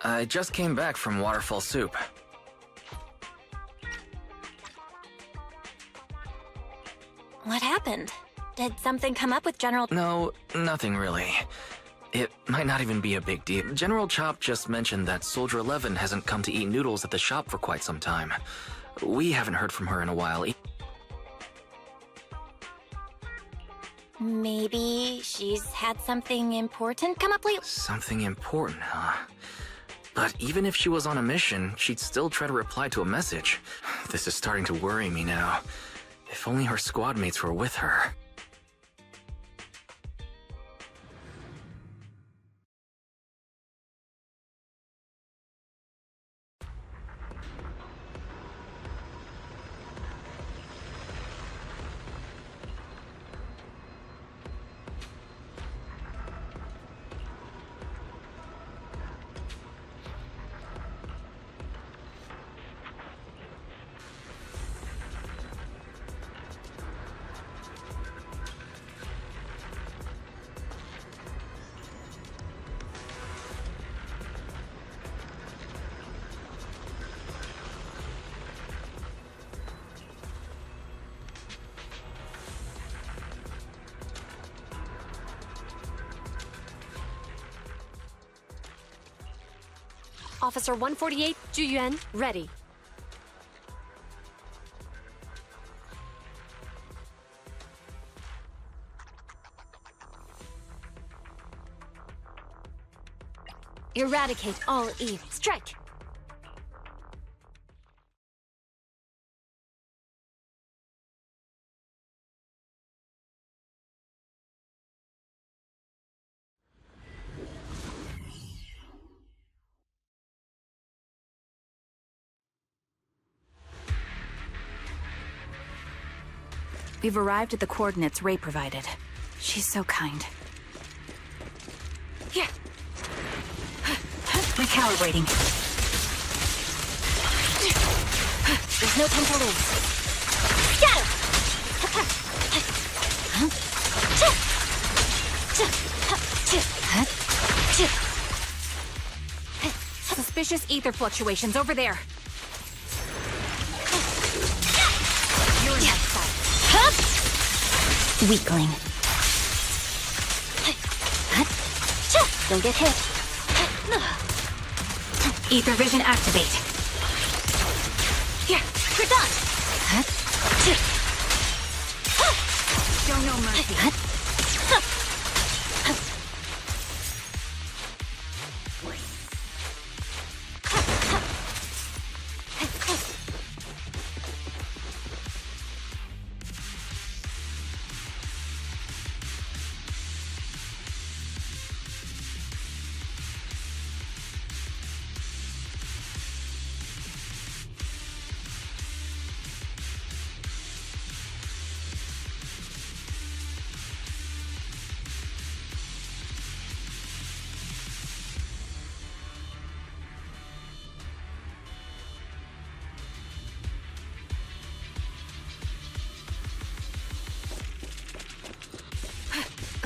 I just came back from Waterfall Soup. What happened? Did something come up with General... No, nothing really. It might not even be a big deal. General Chop just mentioned that Soldier 11 hasn't come to eat noodles at the shop for quite some time. We haven't heard from her in a while. Maybe she's had something important come up lately? Something important, huh? But even if she was on a mission, she'd still try to reply to a message. This is starting to worry me now. If only her squad mates were with her. Officer 148, Juyuan, ready. Eradicate all evil. Strike! We've arrived at the coordinates Ray provided. She's so kind. Yeah. Recalibrating. There's no time to lose. Got him! Suspicious ether fluctuations over there. You're in that side. Weakling. Don't get hit. Ether vision activate. Yeah, you're done. Show no mercy.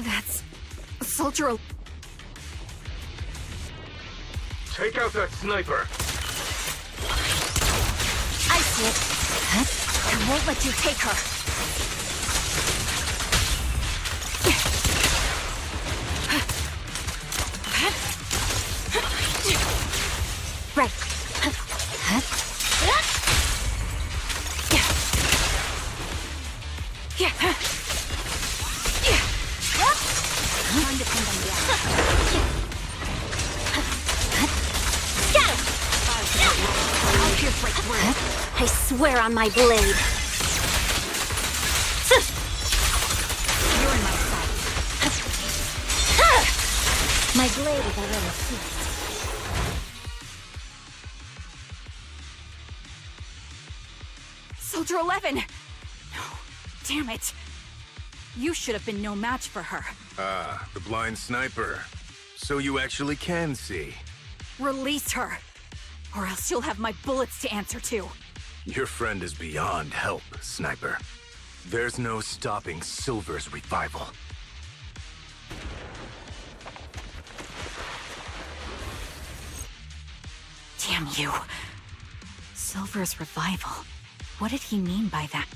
That's... Soldier... Take out that sniper! I see it. I won't let you take her. Right. Yeah. Time to pin them down. Got him! I'll pierce right through. I swear on my blade. You're in my sight. My blade is already seized. Soldier 11! No. Damn it. You should have been no match for her. Ah, the blind sniper. So you actually can see. Release her. Or else you'll have my bullets to answer to. Your friend is beyond help, Sniper. There's no stopping Silver's revival. Damn you. Silver's revival. What did he mean by that?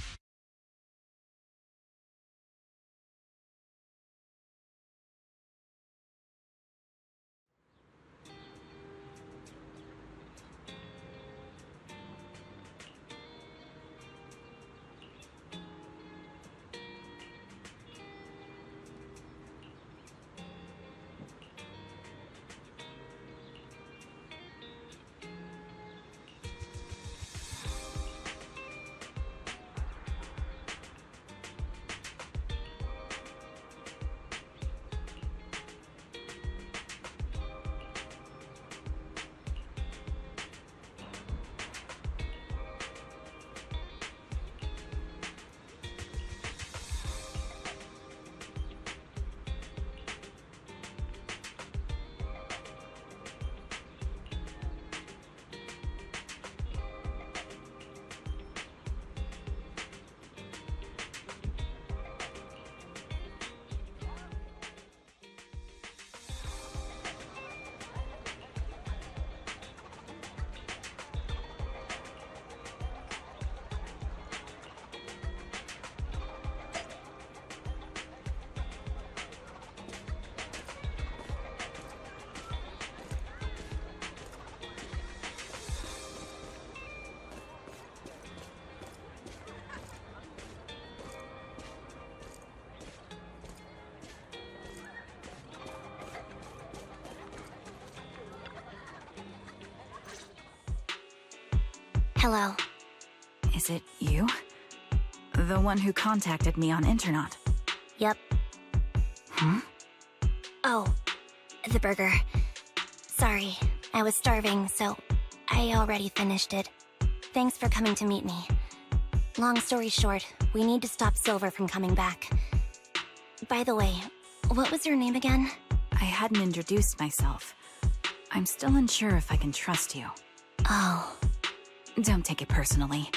Hello. Is it you? The one who contacted me on Internet? Yep. Hmm? Oh, the burger. Sorry, I was starving, so I already finished it. Thanks for coming to meet me. Long story short, we need to stop Silver from coming back. By the way, what was your name again? I hadn't introduced myself. I'm still unsure if I can trust you. Oh. Don't take it personally.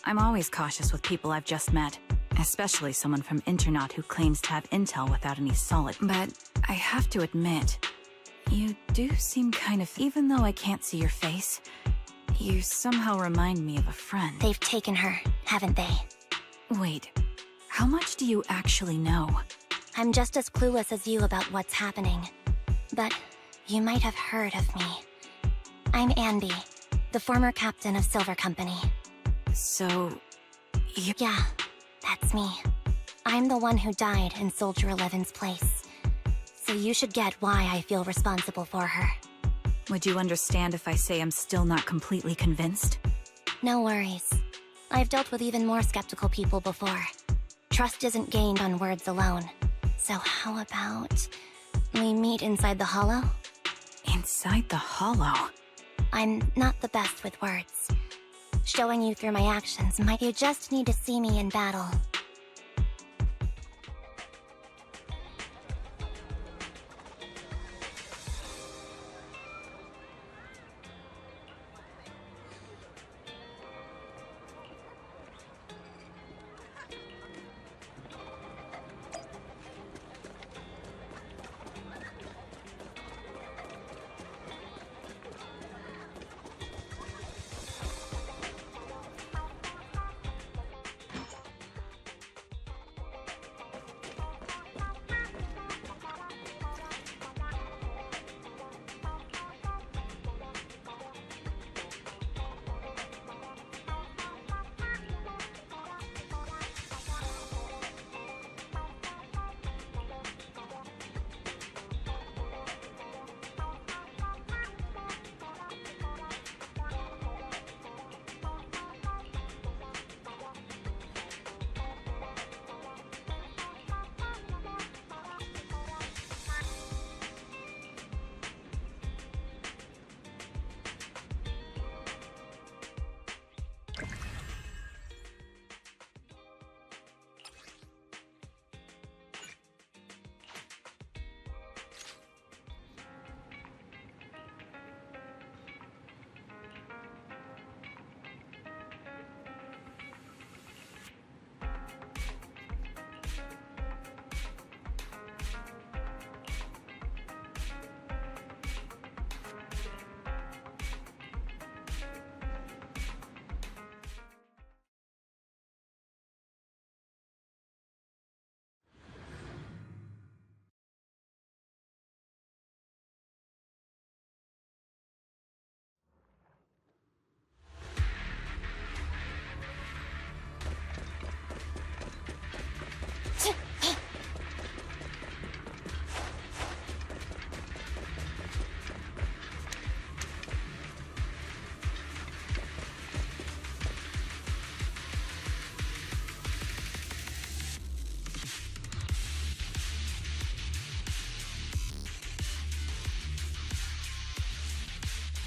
I'm always cautious with people I've just met, especially someone from Internet who claims to have intel without any solid. But I have to admit, you do seem kind of... Even though I can't see your face, you somehow remind me of a friend. They've taken her, haven't they? Wait, how much do you actually know? I'm just as clueless as you about what's happening. But you might have heard of me. I'm s-anby, the former captain of Silver Company. So... Yeah, that's me. I'm the one who died in Soldier 11's place. So you should get why I feel responsible for her. Would you understand if I say I'm still not completely convinced? No worries. I've dealt with even more skeptical people before. Trust isn't gained on words alone. So how about... we meet inside the Hollow? Inside the Hollow? I'm not the best with words. Showing you through my actions might... You just need to see me in battle.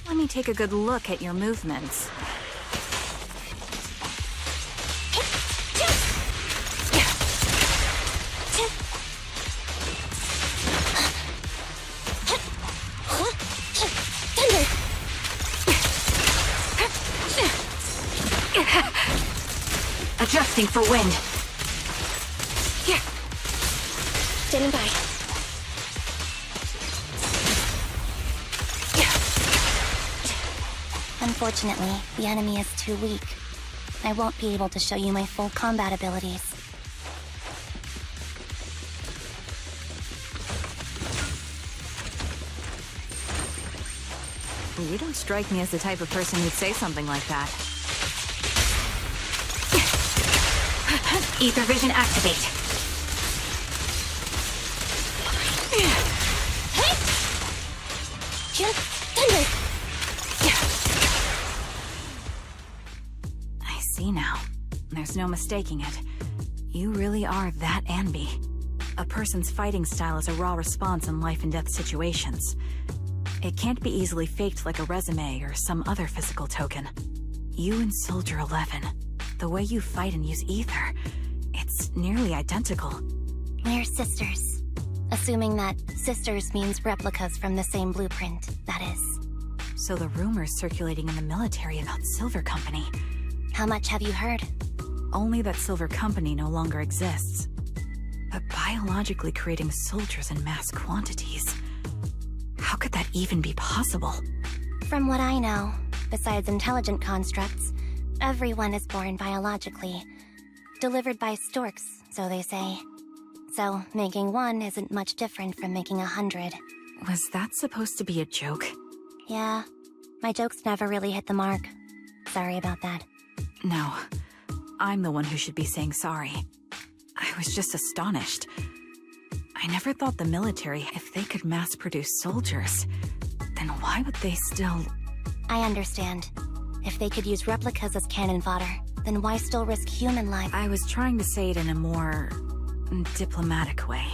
Let me take a good look at your movements. Adjusting for wind. Standing by. Unfortunately, the enemy is too weak. I won't be able to show you my full combat abilities. You don't strike me as the type of person who'd say something like that. Ether vision activate. Thunder! I see now. There's no mistaking it. You really are that s-anby. A person's fighting style is a raw response in life and death situations. It can't be easily faked like a resume or some other physical token. You and Soldier 11, the way you fight and use ether, it's nearly identical. We're sisters. Assuming that sisters means replicas from the same blueprint, that is. So the rumors circulating in the military about Silver Company. How much have you heard? Only that Silver Company no longer exists. But biologically creating soldiers in mass quantities. How could that even be possible? From what I know, besides intelligent constructs, everyone is born biologically. Delivered by storks, so they say. So, making one isn't much different from making 100. Was that supposed to be a joke? Yeah, my jokes never really hit the mark. Sorry about that. No, I'm the one who should be saying sorry. I was just astonished. I never thought the military, if they could mass-produce soldiers, then why would they still... I understand. If they could use replicas as cannon fodder, then why still risk human life? I was trying to say it in a more... diplomatic way.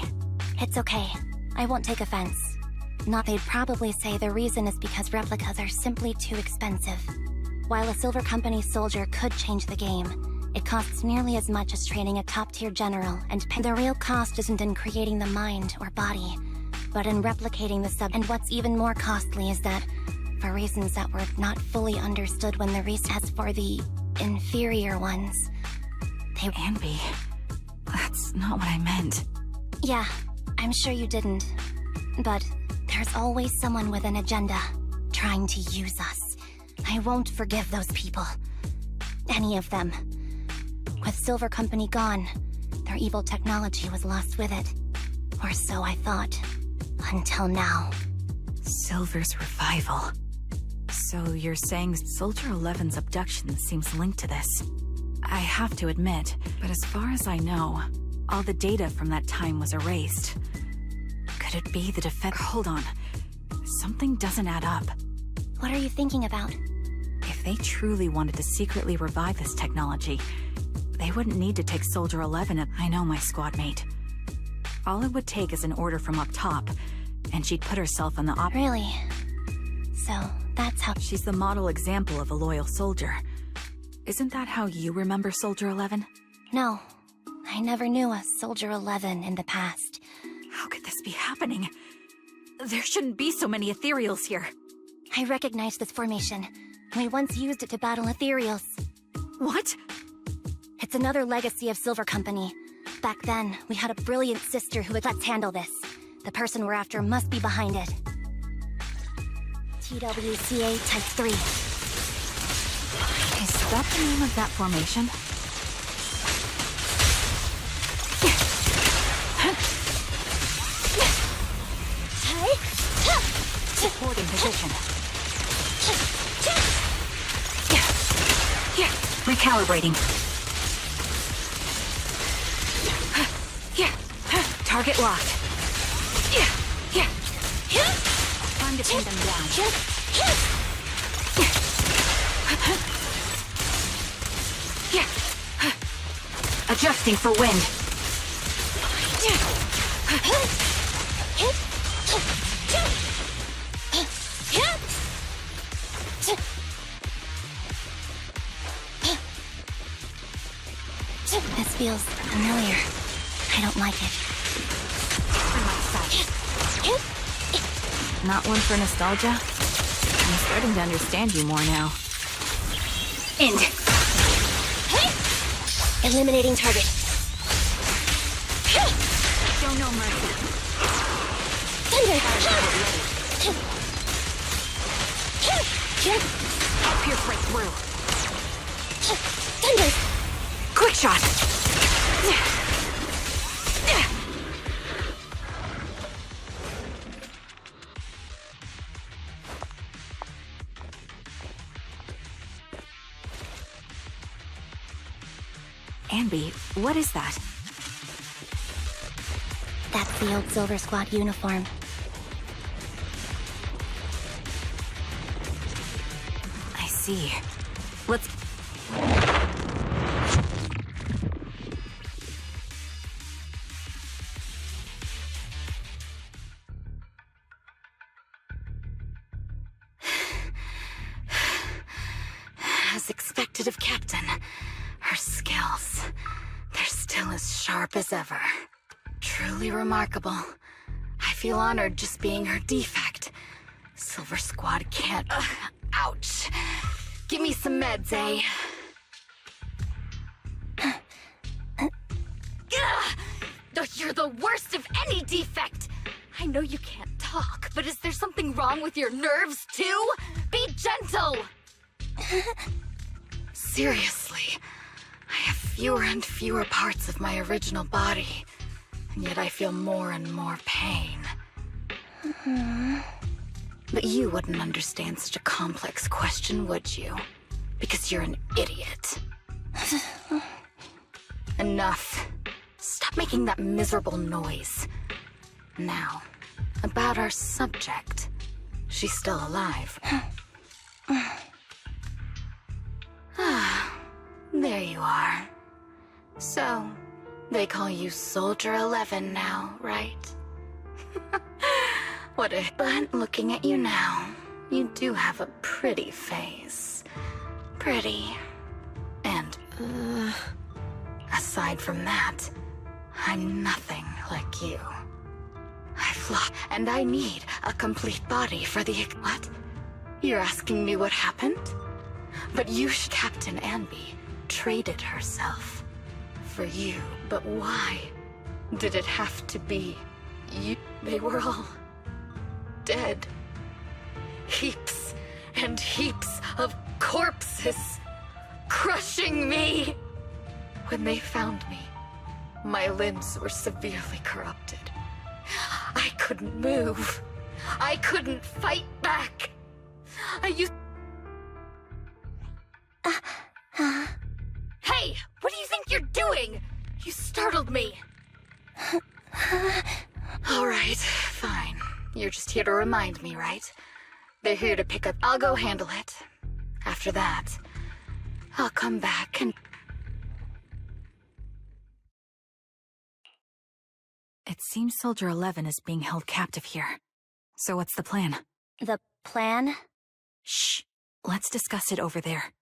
It's okay. I won't take offense. Not they'd probably say the reason is because replicas are simply too expensive. While a Silver Company soldier could change the game, it costs nearly as much as training a top-tier general, and the real cost isn't in creating the mind or body, but in replicating the sub. And what's even more costly is that, for reasons that were not fully understood when the as for the inferior ones, they... s-anby, that's not what I meant. Yeah, I'm sure you didn't. But there's always someone with an agenda, trying to use us. I won't forgive those people. Any of them. With Silver Company gone, their evil technology was lost with it. Or so I thought. Until now. Silver's revival. So you're saying Soldier 11's abduction seems linked to this? I have to admit, but as far as I know, all the data from that time was erased. Could it be the defense? Hold on. Something doesn't add up. What are you thinking about? If they truly wanted to secretly revive this technology, they wouldn't need to take Soldier 11 and I know my squad mate. All it would take is an order from up top, and she'd put herself on the Really? So, that's how... She's the model example of a loyal soldier. Isn't that how you remember Soldier 11? No. I never knew a Soldier 11 in the past. How could this be happening? There shouldn't be so many ethereals here. I recognize this formation. We once used it to battle ethereals. What? It's another legacy of Silver Company. Back then, we had a brilliant sister who would... Let's handle this. The person we're after must be behind it. TWCA Type 3. Is that the name of that formation? Supporting position. Recalibrating. Target locked. Time to pin them down. Adjusting for wind. feels familiar. I don't like it. Not one for nostalgia? I'm starting to understand you more now. End. Eliminating target. Show no mercy. Thunder! I'll pierce right through. Thunder! Quick shot! Anby, what is that? That's the old Silver Squad uniform. I see. Let's... As expected of Captain, her skills, they're still as sharp as ever. Truly remarkable. I feel honored just being her defect. Silver Squad can't... ouch. Give me some meds, eh? You're the worst of any defect! I know you can't talk, but is there something wrong with your nerves, too? Be gentle! Seriously, I have fewer and fewer parts of my original body, and yet I feel more and more pain. But you wouldn't understand such a complex question, would you? Because you're an idiot. Enough. Stop making that miserable noise. Now, about our subject. She's still alive. There you are. So, they call you Soldier 11 now, right? But looking at you now, you do have a pretty face. Pretty. And, aside from that, I'm nothing like you. I've lost, and I need a complete body for the... What? You're asking me what happened? But Captain Anby traded herself for you. But why did it have to be you? They were all dead. Heaps and heaps of corpses crushing me. When they found me, my limbs were severely corrupted. I couldn't move. I couldn't fight back. Hey, what do you think you're doing? You startled me. All right, fine. You're just here to remind me, right? They're here to pick up. I'll go handle it. After that, I'll come back and... It seems Soldier 11 is being held captive here. So what's the plan? The plan? Shh. Let's discuss it over there.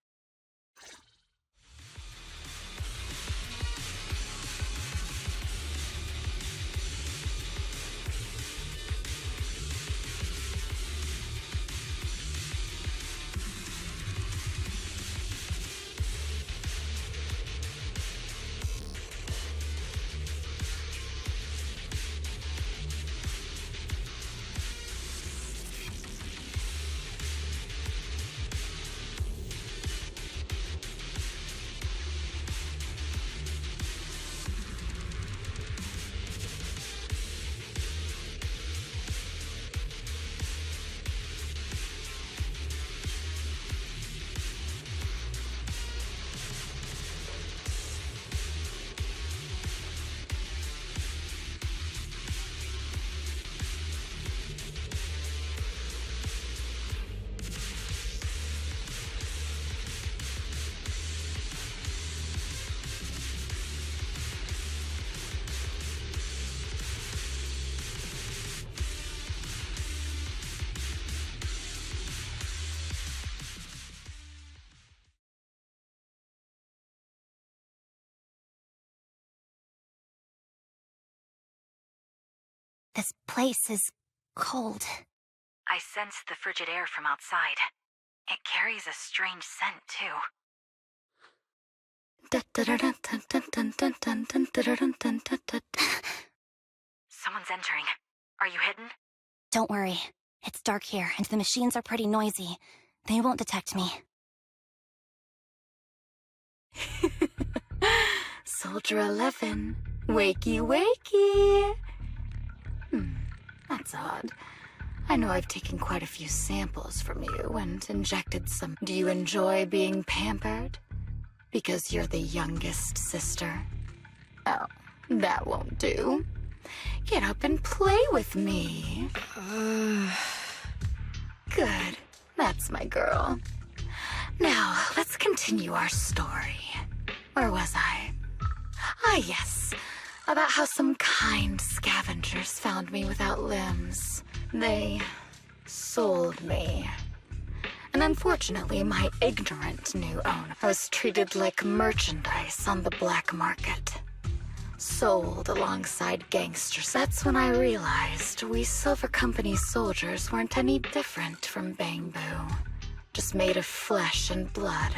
This place is cold. I sensed the frigid air from outside. It carries a strange scent, too. Someone's entering. Are you hidden? Don't worry. It's dark here, and the machines are pretty noisy. They won't detect me. Soldier 11, wakey wakey. That's odd. I know I've taken quite a few samples from you and injected some. Do you enjoy being pampered? Because you're the youngest sister? Oh, that won't do. Get up and play with me. Good. That's my girl. Now, let's continue our story. Where was I? Ah, yes. About how some kind scavengers found me without limbs. They sold me. And unfortunately, my ignorant new owner was treated like merchandise on the black market. Sold alongside gangsters. That's when I realized we Silver Company soldiers weren't any different from Bangbu. Just made of flesh and blood.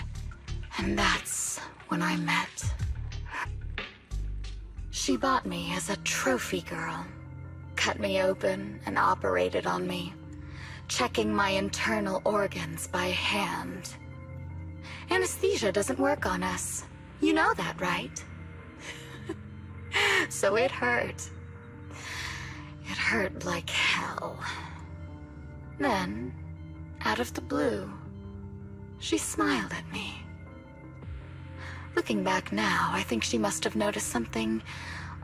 And that's when I met her. She bought me as a trophy girl. Cut me open and operated on me, checking my internal organs by hand. Anesthesia doesn't work on us. You know that, right? So it hurt. It hurt like hell. Then, out of the blue, she smiled at me. Looking back now, I think she must have noticed something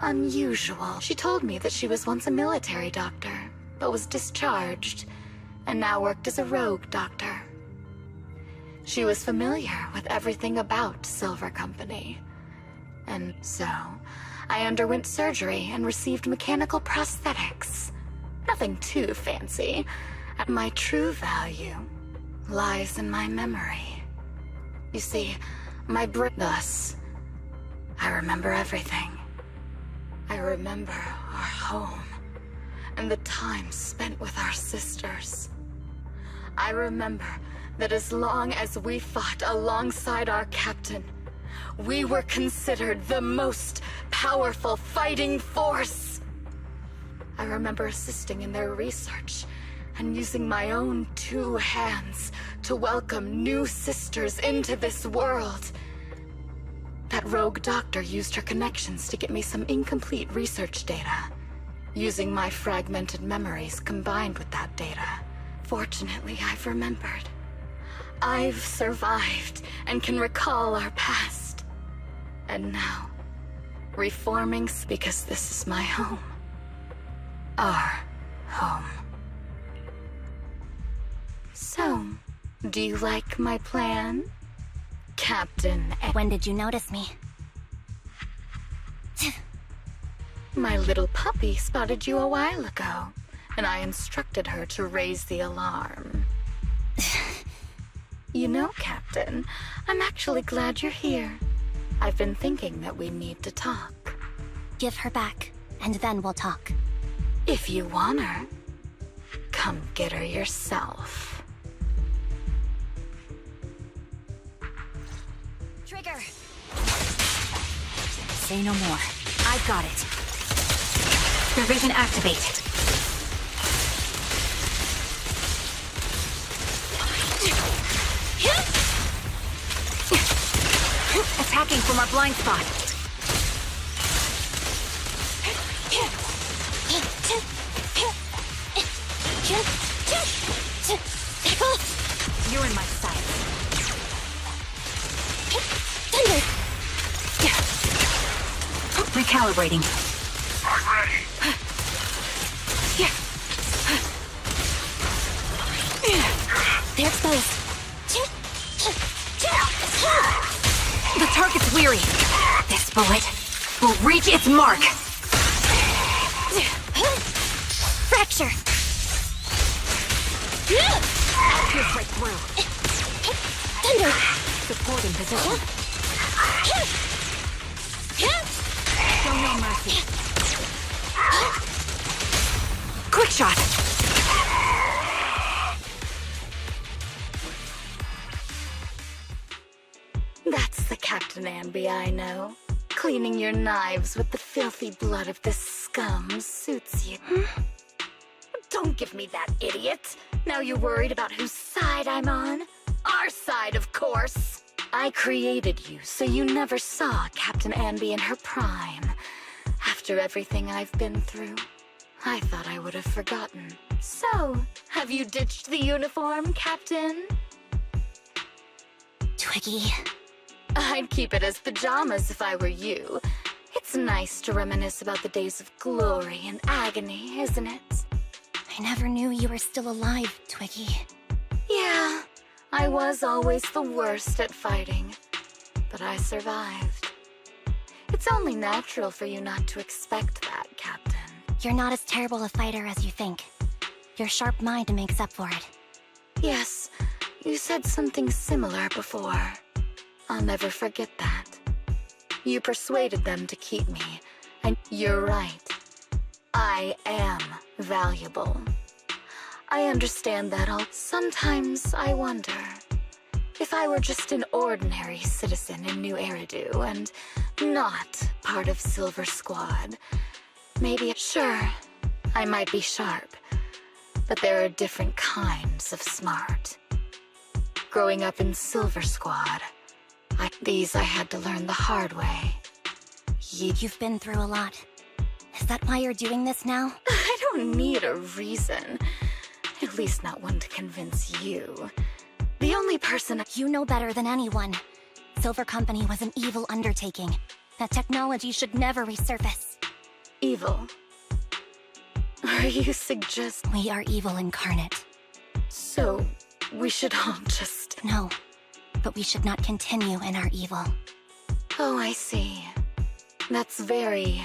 unusual. She told me that she was once a military doctor, but was discharged, and now worked as a rogue doctor. She was familiar with everything about Silver Company. And so, I underwent surgery and received mechanical prosthetics. Nothing too fancy. And my true value lies in my memory. You see, thus, I remember everything. I remember our home and the time spent with our sisters. I remember that as long as we fought alongside our captain, we were considered the most powerful fighting force. I remember assisting in their research and using my own 2 hands to welcome new sisters into this world. That rogue doctor used her connections to get me some incomplete research data, using my fragmented memories combined with that data. Fortunately, I've remembered. I've survived and can recall our past. And now, reforming because this is my home. Our home. So, do you like my plan, Captain? When did you notice me? My little puppy spotted you a while ago, and I instructed her to raise the alarm. You know, Captain, I'm actually glad you're here. I've been thinking that we need to talk. Give her back, and then we'll talk. If you want her, come get her yourself. Trigger! Say no more. I've got it. Revision activate. Attacking from our blind spot. You're in my sight. Thunder! Recalibrating. I'm ready. They're exposed. The target's weary. This bullet will reach its mark. Fracture! Pierce right through. Thunder! Support in position. Show no mercy. Quick shot! That's the Captain Anby I know. Cleaning your knives with the filthy blood of this scum suits you. Don't give me that, idiot. Now you're worried about whose side I'm on? Our side, of course. I created you, so you never saw Captain Anby in her prime. After everything I've been through, I thought I would have forgotten. So, have you ditched the uniform, Captain? Twiggy. I'd keep it as pajamas if I were you. It's nice to reminisce about the days of glory and agony, isn't it? I never knew you were still alive, Twiggy. Yeah, I was always the worst at fighting, but I survived. It's only natural for you not to expect that, Captain. You're not as terrible a fighter as you think. Your sharp mind makes up for it. Yes, you said something similar before. I'll never forget that. You persuaded them to keep me, and you're right. I am valuable. I understand that all. Sometimes I wonder if I were just an ordinary citizen in New Eridu and not part of Silver Squad. Maybe, sure, I might be sharp, but there are different kinds of smart. Growing up in Silver Squad, I had to learn the hard way. You've been through a lot. Is that why you're doing this now? I don't need a reason. At least not one to convince you. The only person You know better than anyone. Silver Company was an evil undertaking. That technology should never resurface. evil. Are you suggest? We are evil incarnate. So, we should all just... No, but we should not continue in our evil. Oh, I see. That's very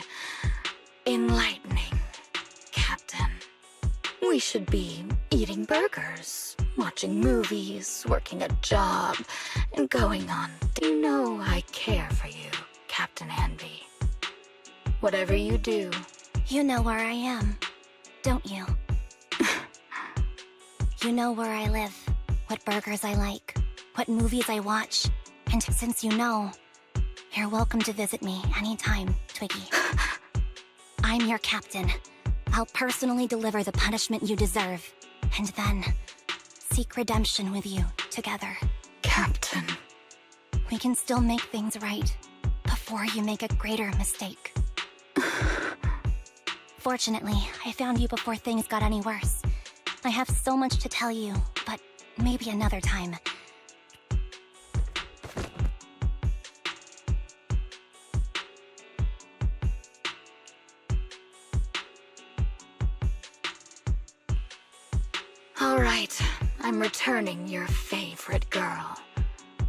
enlightening, Captain. We should be eating burgers, watching movies, working a job, and going on. You know I care for you, Captain Anby. Whatever you do. You know where I am, don't you? You know where I live, what burgers I like, what movies I watch, and since you know, you're welcome to visit me anytime, Twiggy. I'm your captain. I'll personally deliver the punishment you deserve, and then seek redemption with you together. Captain. We can still make things right before you make a greater mistake. Fortunately, I found you before things got any worse. I have so much to tell you, but maybe another time. All right, I'm returning your favorite girl.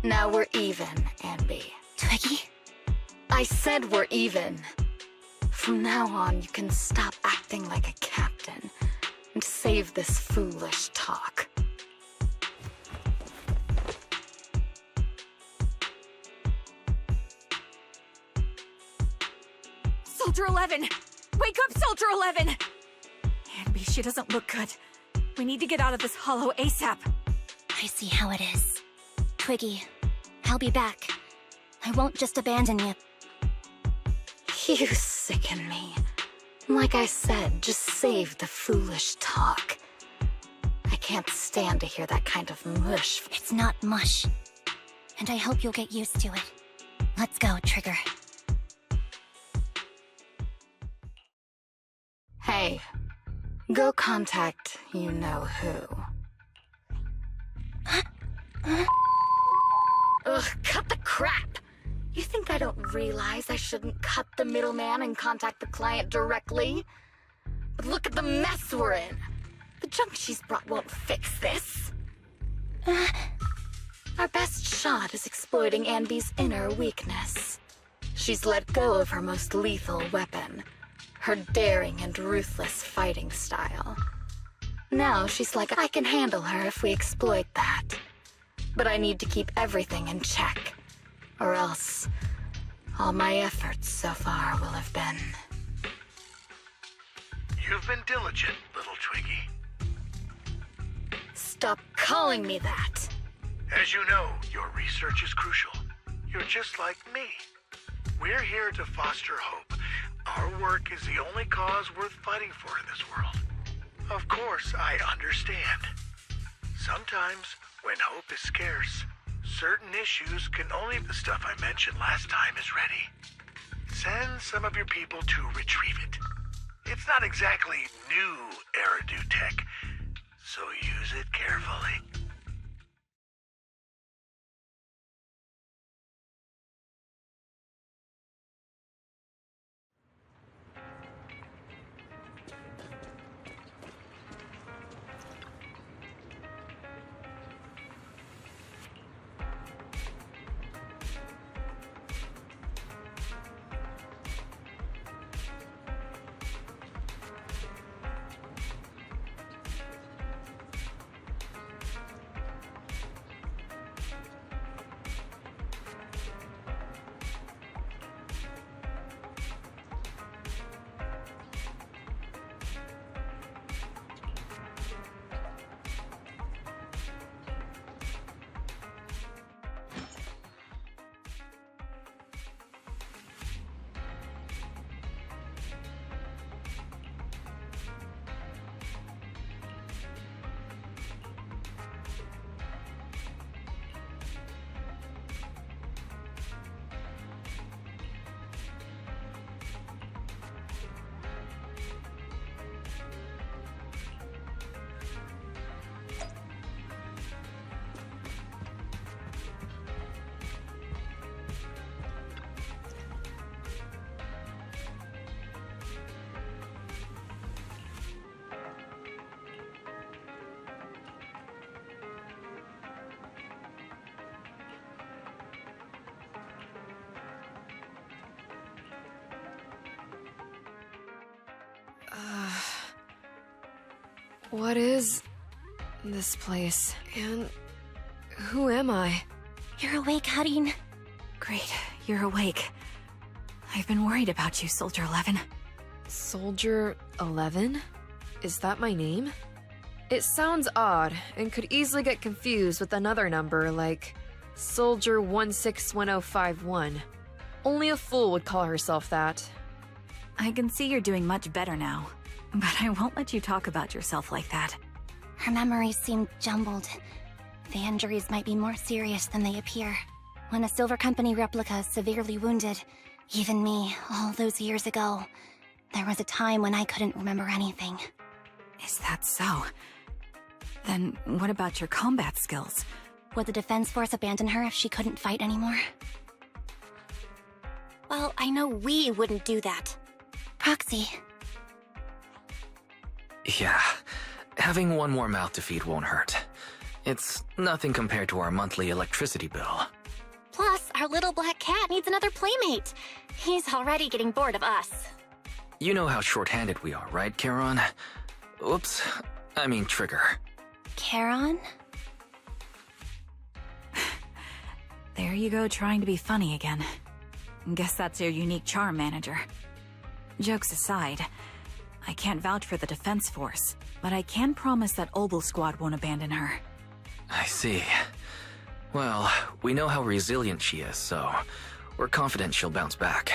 Now we're even, Anby. Twiggy? I said we're even. From now on, you can stop acting like a captain and save this foolish talk. Soldier 11! Wake up, Soldier 11! Anby, she doesn't look good. We need to get out of this hollow ASAP. I see how it is. Twiggy, I'll be back. I won't just abandon you. You sicken me. Like I said, just save the foolish talk. I can't stand to hear that kind of mush. It's not mush. And I hope you'll get used to it. Let's go, Trigger. Hey, go contact you-know-who. Ugh, cut the crap! You think I don't realize I shouldn't cut the middleman and contact the client directly? But look at the mess we're in! The junk she's brought won't fix this. Our best shot is exploiting Anby's inner weakness. She's let go of her most lethal weapon, her daring and ruthless fighting style. Now she's like, I can handle her if we exploit that. But I need to keep everything in check. Or else, all my efforts so far will have been You've been diligent, little Twiggy. Stop calling me that. As you know, your research is crucial. You're just like me. We're here to foster hope. Our work is the only cause worth fighting for in this world. Of course, I understand. Sometimes, when hope is scarce, certain issues can only... The stuff I mentioned last time is ready. Send some of your people to retrieve it. It's not exactly new Eridu tech, so use it carefully. What is this place? And who am I? You're awake, Harin. Great, you're awake. I've been worried about you, Soldier 11. Soldier 11? Is that my name? It sounds odd and could easily get confused with another number like Soldier 161051. Only a fool would call herself that. I can see you're doing much better now, but I won't let you talk about yourself like that. Her memories seem jumbled. The injuries might be more serious than they appear. When a Silver Company replica is severely wounded, even me, all those years ago, there was a time when I couldn't remember anything. Is that so? Then what about your combat skills? Would the Defense Force abandon her if she couldn't fight anymore? Well, I know we wouldn't do that. Proxy. Yeah, having one more mouth to feed won't hurt. It's nothing compared to our monthly electricity bill. Plus, our little black cat needs another playmate. He's already getting bored of us. You know how short-handed we are, right, Charon? Oops, I mean Trigger. Charon? There you go, trying to be funny again. Guess that's your unique charm, Manager. Jokes aside, I can't vouch for the Defense Force, but I can promise that Obel Squad won't abandon her. I see. Well, we know how resilient she is, so we're confident she'll bounce back.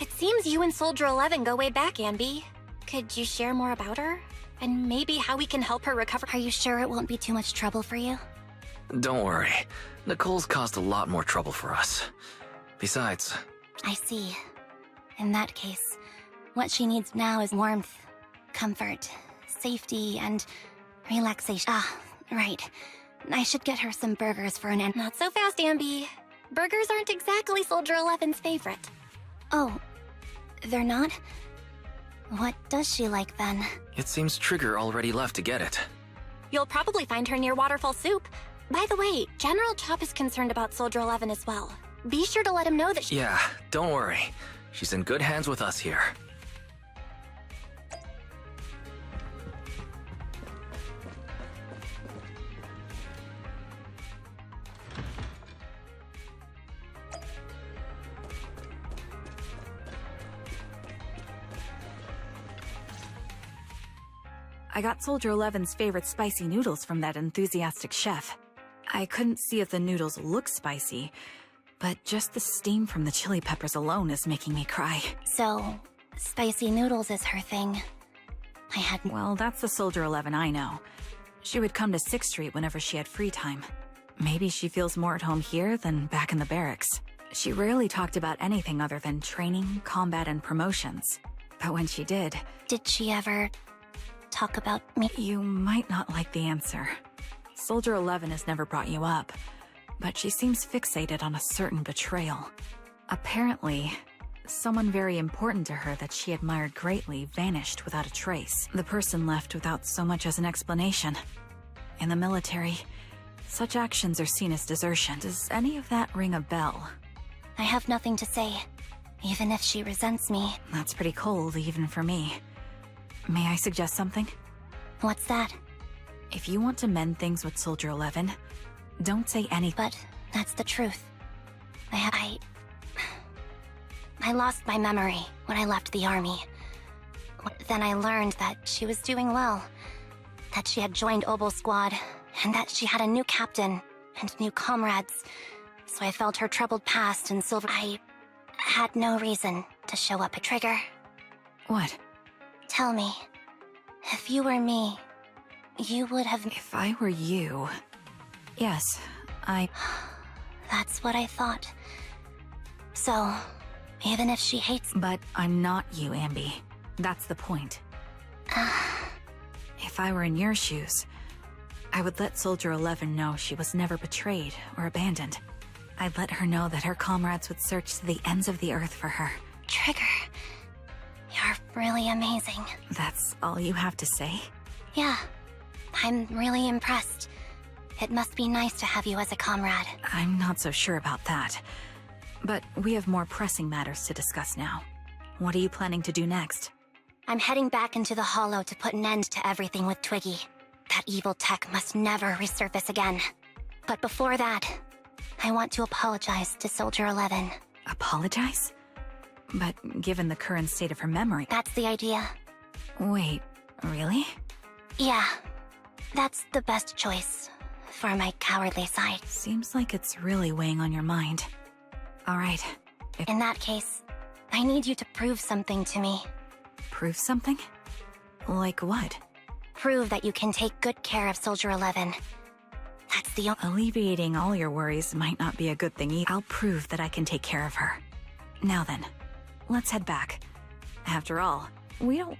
It seems you and Soldier 11 go way back, s-anby. Could you share more about her? And maybe how we can help her recover? Are you sure it won't be too much trouble for you? Don't worry. Nicole's caused a lot more trouble for us. Besides... I see. In that case, what she needs now is warmth, comfort, safety, and relaxation. Ah, right. I should get her some burgers for an end. Not so fast, s-anby. Burgers aren't exactly Soldier 11's favorite. Oh, they're not? What does she like then? It seems Trigger already left to get it. You'll probably find her near Waterfall Soup. By the way, General Chop is concerned about Soldier 11 as well. Be sure to let him know that she— Yeah, don't worry. She's in good hands with us here. I got Soldier 11's favorite spicy noodles from that enthusiastic chef. I couldn't see if the noodles look spicy, but just the steam from the chili peppers alone is making me cry. So, spicy noodles is her thing. I had... Well, that's the Soldier 11 I know. She would come to 6th Street whenever she had free time. Maybe she feels more at home here than back in the barracks. She rarely talked about anything other than training, combat, and promotions. But when she did... Did she ever talk about me? You might not like the answer. Soldier 11 has never brought you up, but she seems fixated on a certain betrayal. Apparently, someone very important to her that she admired greatly vanished without a trace. The person left without so much as an explanation. In the military, such actions are seen as desertion. Does any of that ring a bell? I have nothing to say, even if she resents me. That's pretty cold, even for me. May I suggest something? What's that? If you want to mend things with Soldier 11, don't say anything. But that's the truth. I lost my memory when I left the army. Then I learned that she was doing well, that she had joined Obel Squad, and that she had a new captain and new comrades. So I felt her troubled past and Silver... I had no reason to show up. Trigger, What? tell me, if you were me, you would have... If I were you... Yes, That's what I thought. So, even if she hates... But I'm not you, Amby. That's the point. If I were in your shoes, I would let Soldier 11 know she was never betrayed or abandoned. I'd let her know that her comrades would search to the ends of the earth for her. Trigger, you're really amazing. That's all you have to say? Yeah, I'm really impressed. It must be nice to have you as a comrade. I'm not so sure about that. But we have more pressing matters to discuss now. What are you planning to do next? I'm heading back into the Hollow to put an end to everything with Twiggy. That evil tech must never resurface again. But before that, I want to apologize to Soldier 11. Apologize? But given the current state of her memory... That's the idea. Wait, really? Yeah, that's the best choice for my cowardly side. Seems like it's really weighing on your mind. Alright, In that case, I need you to prove something to me. prove something? Like what? Prove that you can take good care of Soldier 11. That's the only... Alleviating all your worries might not be a good thing either. I'll prove that I can take care of her. Now then, let's head back. After all, we don't...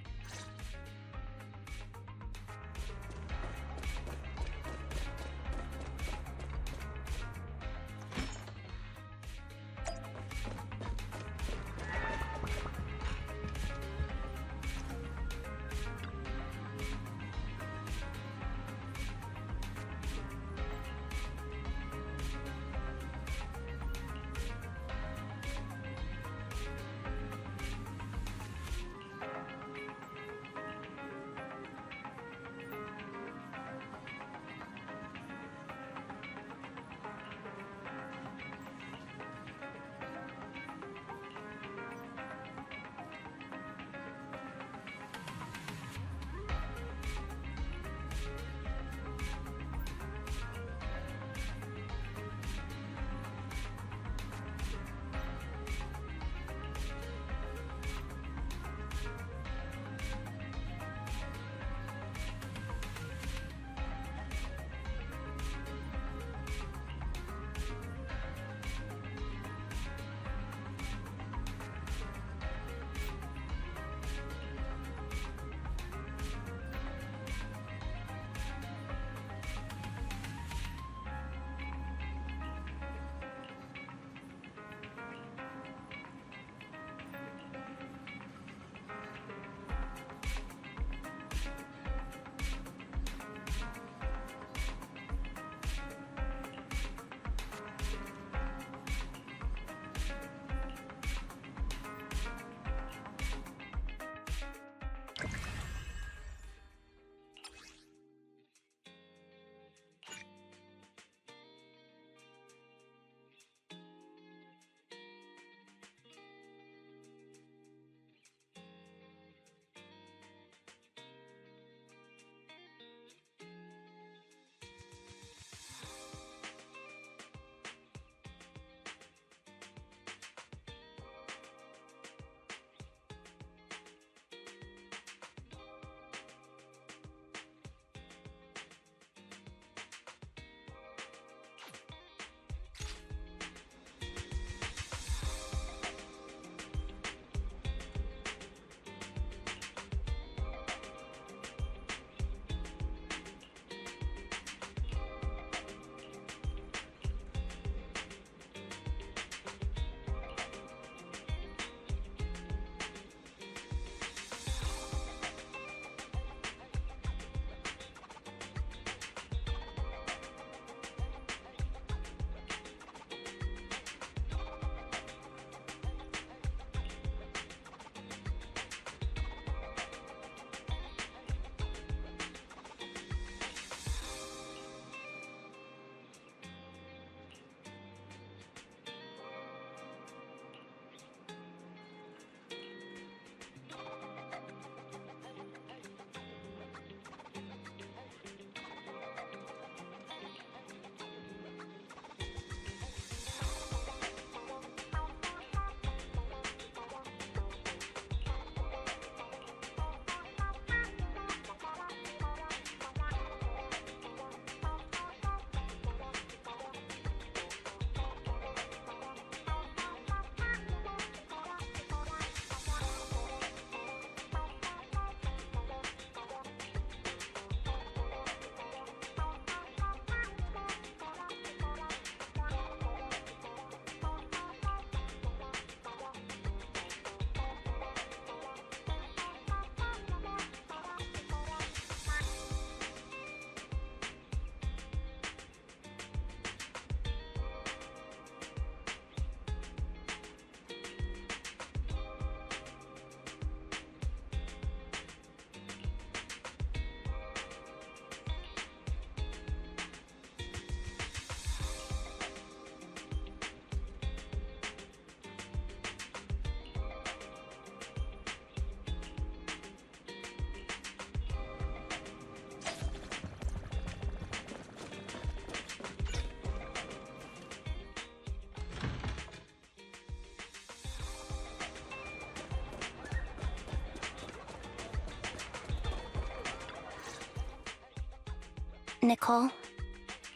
Nicole,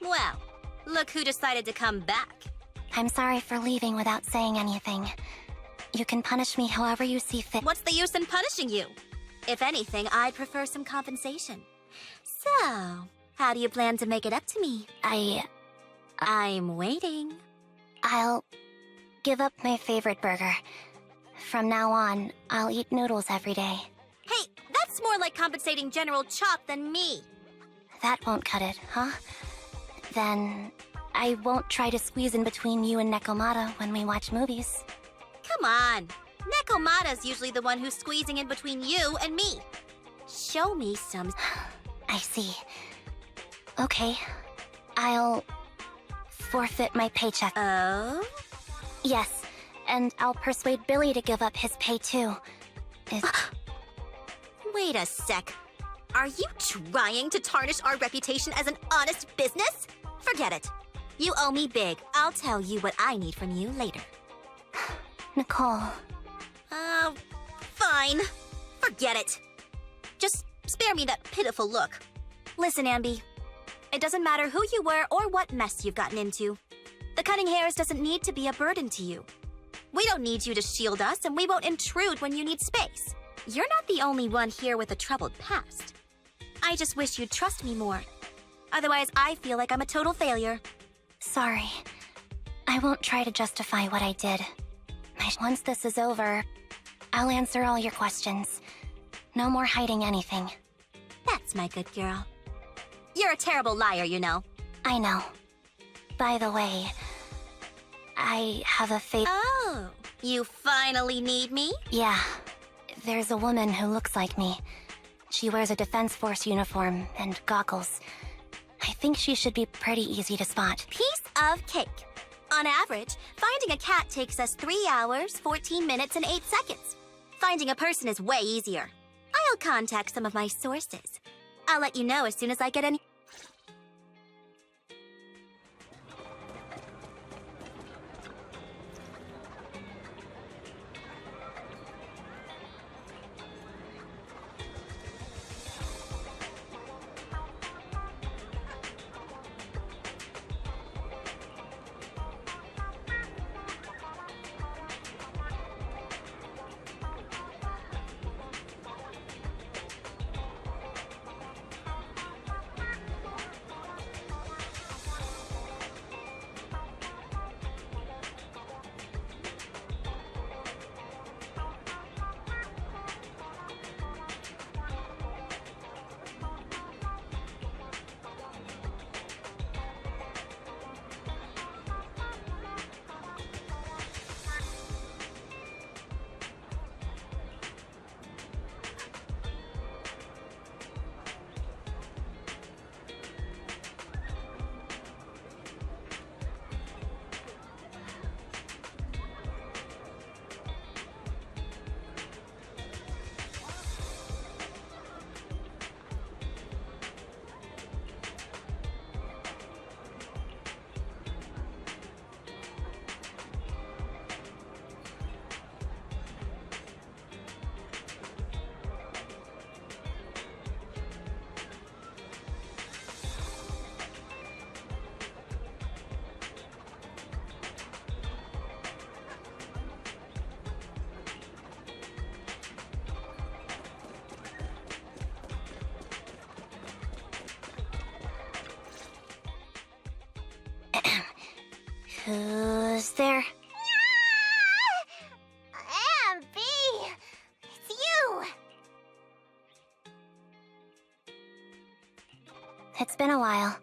Well, look who decided to come back. I'm sorry for leaving without saying anything. You can punish me however you see fit. What's the use in punishing you? If anything, I'd prefer some compensation. So, how do you plan to make it up to me? I'm waiting. I'll give up my favorite burger. From now on, I'll eat noodles every day. Hey, that's more like compensating General Chop than me. That won't cut it, huh? Then I won't try to squeeze in between you and Nekomata when we watch movies. Come on. Nekomata's usually the one who's squeezing in between you and me. Show me some... I see. Okay, I'll forfeit my paycheck. Oh? Yes, and I'll persuade Billy to give up his pay too. Wait a sec. Are you trying to tarnish our reputation as an honest business? Forget it. You owe me big. I'll tell you what I need from you later. Nicole. Fine. Forget it. Just spare me that pitiful look. Listen, s-anby. It doesn't matter who you were or what mess you've gotten into. The cutting hairs doesn't need to be a burden to you. We don't need you to shield us, and we won't intrude when you need space. You're not the only one here with a troubled past. I just wish you'd trust me more. Otherwise, I feel like I'm a total failure. Sorry. I won't try to justify what I did. Once this is over, I'll answer all your questions. No more hiding anything. That's my good girl. You're a terrible liar, you know. I know. By the way, I have a fate. Oh, you finally need me? Yeah. There's a woman who looks like me. She wears a Defense Force uniform and goggles. I think she should be pretty easy to spot. Piece of cake. On average, finding a cat takes us 3 hours, 14 minutes, and 8 seconds. Finding a person is way easier. I'll contact some of my sources. I'll let you know as soon as I get any... Who's there? s-anby! It's you! It's been a while.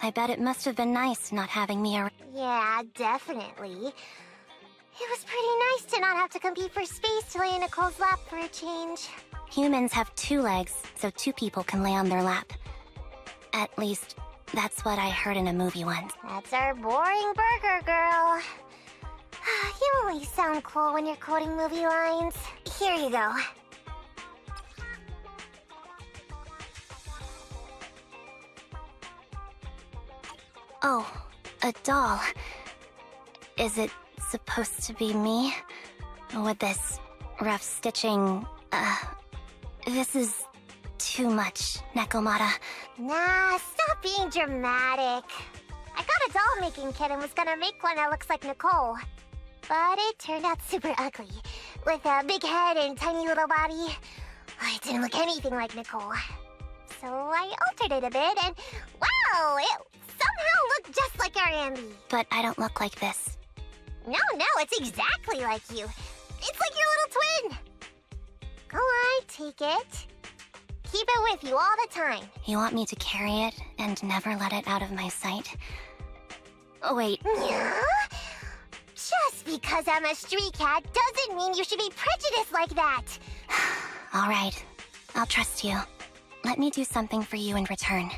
I bet it must have been nice not having me around. Yeah, definitely. It was pretty nice to not have to compete for space to lay in Nicole's lap for a change. Humans have 2 legs, so 2 people can lay on their lap. At least, that's what I heard in a movie once. That's our boring burger girl. You always sound cool when you're quoting movie lines. Here you go. Oh, a doll. Is it supposed to be me? With this rough stitching, this is too much, Nekomata. Nah, stop being dramatic. I got a doll-making kit and was gonna make one that looks like Nicole. But it turned out super ugly, with a big head and tiny little body. It didn't look anything like Nicole. So I altered it a bit, and wow, it somehow looked just like our Ambi. But I don't look like this. No, it's exactly like you. It's like your little twin. Alright, take it. Keep it with you all the time. You want me to carry it and never let it out of my sight? Oh, wait. Yeah? Just because I'm a street cat doesn't mean you should be prejudiced like that. All right. I'll trust you. Let me do something for you in return.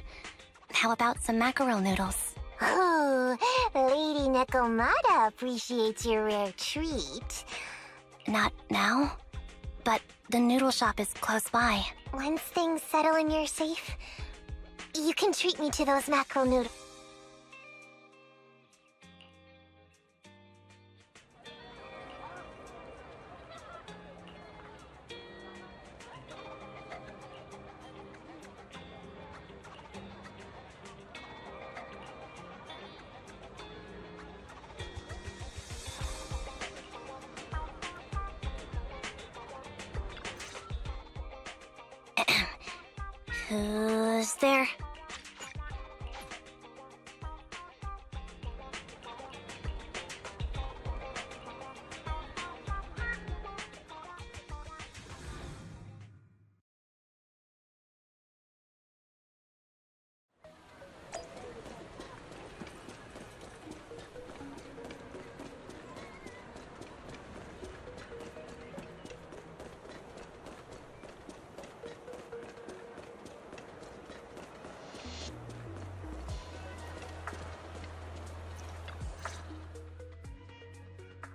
How about some mackerel noodles? Oh, Lady Nekomata appreciates your rare treat. Not now, but the noodle shop is close by. Once things settle and you're safe, you can treat me to those mackerel noodles. Who's there?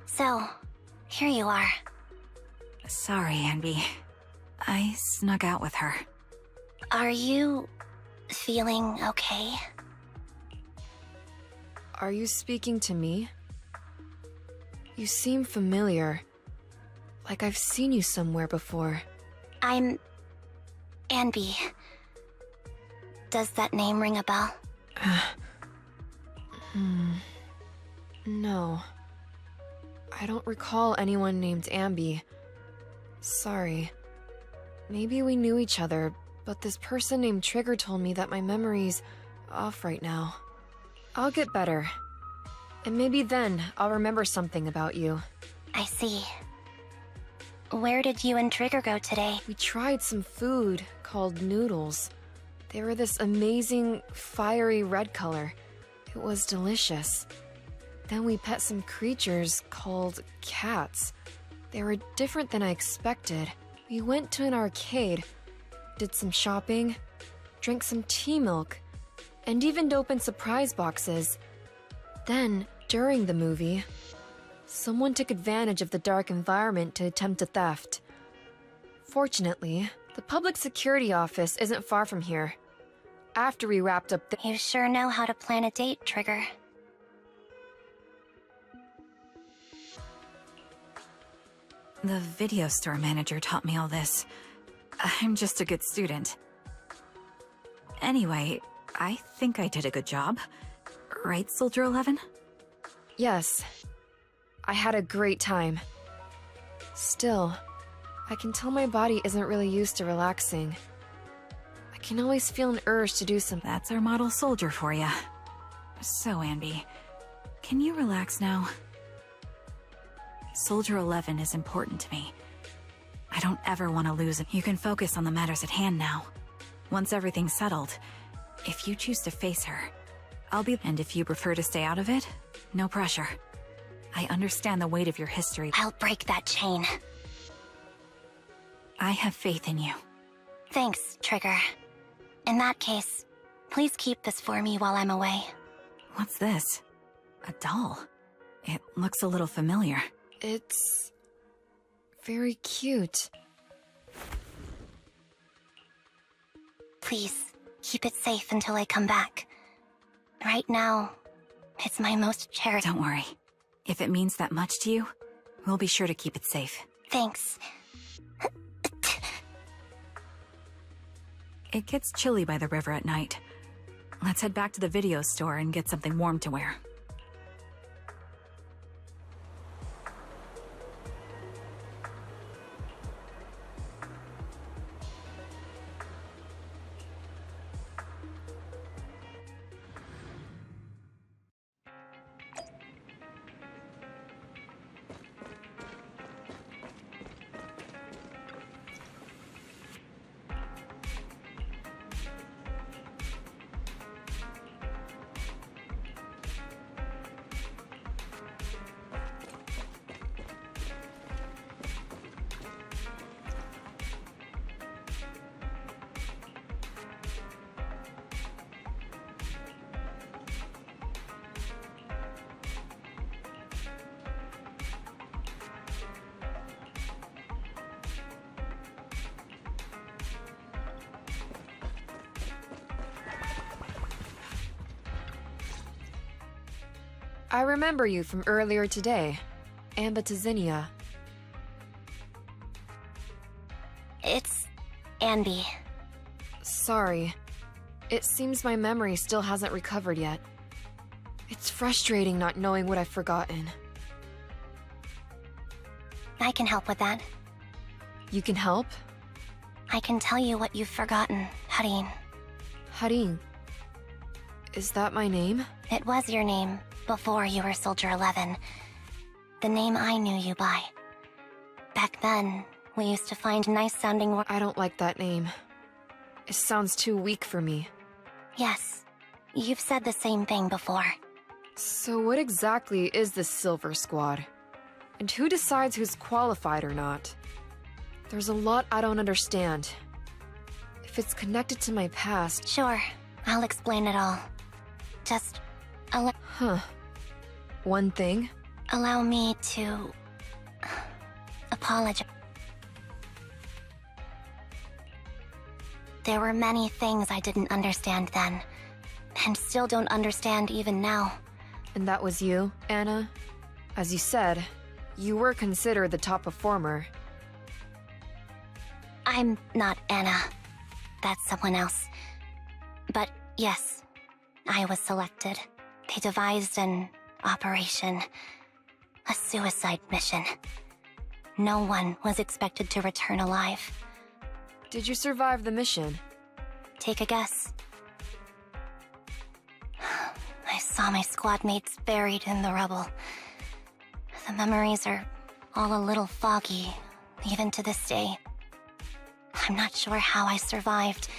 So, here you are. Sorry, S-anby. I snuck out with her. Are you feeling okay? Are you speaking to me? You seem familiar. Like I've seen you somewhere before. I'm... s-anby. Does that name ring a bell? No. I don't recall anyone named s-anby. Sorry. Maybe we knew each other, but this person named Trigger told me that my memory's off right now. I'll get better. And maybe then I'll remember something about you. I see. Where did you and Trigger go today? We tried some food called noodles. They were this amazing, fiery red color. It was delicious. Then we pet some creatures called cats. They were different than I expected. We went to an arcade, did some shopping, drank some tea milk, and even opened surprise boxes. Then, during the movie, someone took advantage of the dark environment to attempt a theft. Fortunately, the public security office isn't far from here. After we wrapped up You sure know how to plan a date, Trigger. The video store manager taught me all this. I'm just a good student. Anyway, I think I did a good job. Right, Soldier 11? Yes. I had a great time. Still, I can tell my body isn't really used to relaxing. I can always feel an urge to do some— That's our model soldier for ya. So, s-anby, can you relax now? Soldier 11 is important to me. I don't ever want to lose him. You can focus on the matters at hand now. Once everything's settled, if you choose to face her, I'll be— And if you prefer to stay out of it, no pressure. I understand the weight of your history. I'll break that chain. I have faith in you. Thanks, Trigger. In that case, please keep this for me while I'm away. What's this? A doll? It looks a little familiar. It's very cute. Please, keep it safe until I come back. Right now, it's my most cherished— Don't worry. If it means that much to you, we'll be sure to keep it safe. Thanks. It gets chilly by the river at night. Let's head back to the video store and get something warm to wear. I remember you from earlier today. Ambitizinia. It's s-anby. Sorry. It seems my memory still hasn't recovered yet. It's frustrating not knowing what I've forgotten. I can help with that. You can help? I can tell you what you've forgotten, Harin. Harin. Is that my name? It was your name before you were Soldier 11. The name I knew you by. Back then, we used to find nice-sounding words. I don't like that name. It sounds too weak for me. Yes, you've said the same thing before. So what exactly is this Silver Squad? And who decides who's qualified or not? There's a lot I don't understand. If it's connected to my past... Sure, I'll explain it all. Just... Huh. One thing? Allow me to... apologize. There were many things I didn't understand then, and still don't understand even now. And that was you, Anna? As you said, you were considered the top performer. I'm not Anna. That's someone else. But yes, I was selected. They devised an operation. A suicide mission. No one was expected to return alive. Did you survive the mission? Take a guess. I saw my squad mates buried in the rubble. The memories are all a little foggy, even to this day. I'm not sure how I survived.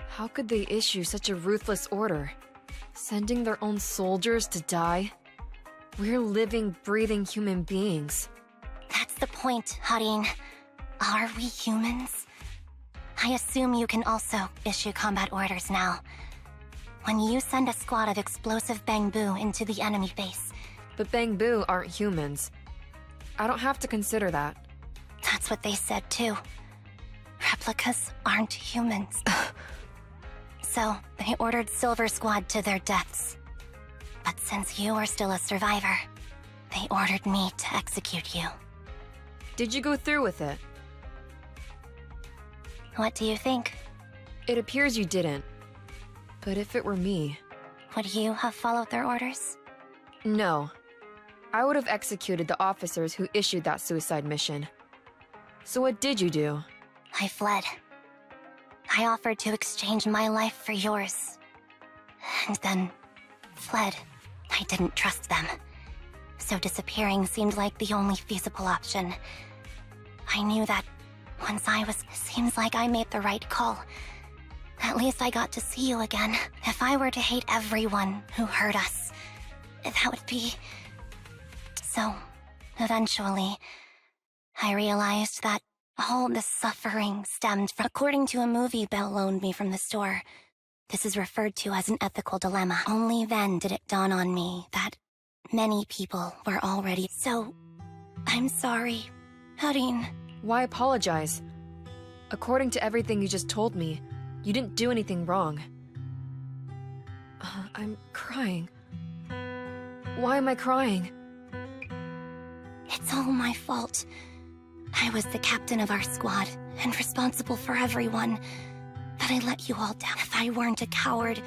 How could they issue such a ruthless order? Sending their own soldiers to die? We're living, breathing human beings. That's the point, Harin. Are we humans? I assume you can also issue combat orders now. When you send a squad of explosive Bangbu into the enemy base. But Bangbu aren't humans. I don't have to consider that. That's what they said too. Replicas aren't humans. So, they ordered Silver Squad to their deaths. But since you are still a survivor, they ordered me to execute you. Did you go through with it? What do you think? It appears you didn't. But if it were me... Would you have followed their orders? No. I would have executed the officers who issued that suicide mission. So what did you do? I fled. I offered to exchange my life for yours. And then... fled. I didn't trust them. So disappearing seemed like the only feasible option. I knew that once I was... Seems like I made the right call. At least I got to see you again. If I were to hate everyone who hurt us, that would be... So, eventually, I realized that all the suffering stemmed from... According to a movie Belle loaned me from the store, this is referred to as an ethical dilemma. Only then did it dawn on me that many people were already... So, I'm sorry, Harin. Why apologize? According to everything you just told me, you didn't do anything wrong. I'm crying. Why am I crying? It's all my fault. I was the captain of our squad, and responsible for everyone. The that I let you all down. If I weren't a coward,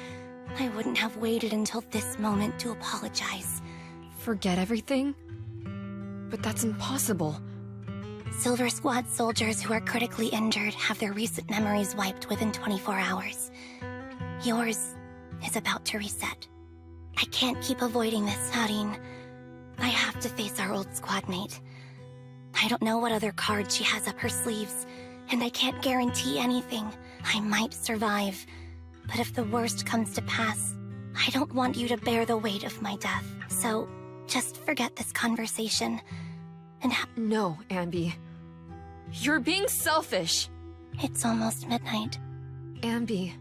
I wouldn't have waited until this moment to apologize. Forget everything? But that's impossible. Silver Squad soldiers who are critically injured have their recent memories wiped within 24 hours. Yours is about to reset. I can't keep avoiding this, Harin. I have to face our old squad mate. I don't know what other cards she has up her sleeves, and I can't guarantee anything. I might survive, but if the worst comes to pass, I don't want you to bear the weight of my death. So, just forget this conversation, and No, Anby. You're being selfish! It's almost midnight. Anby.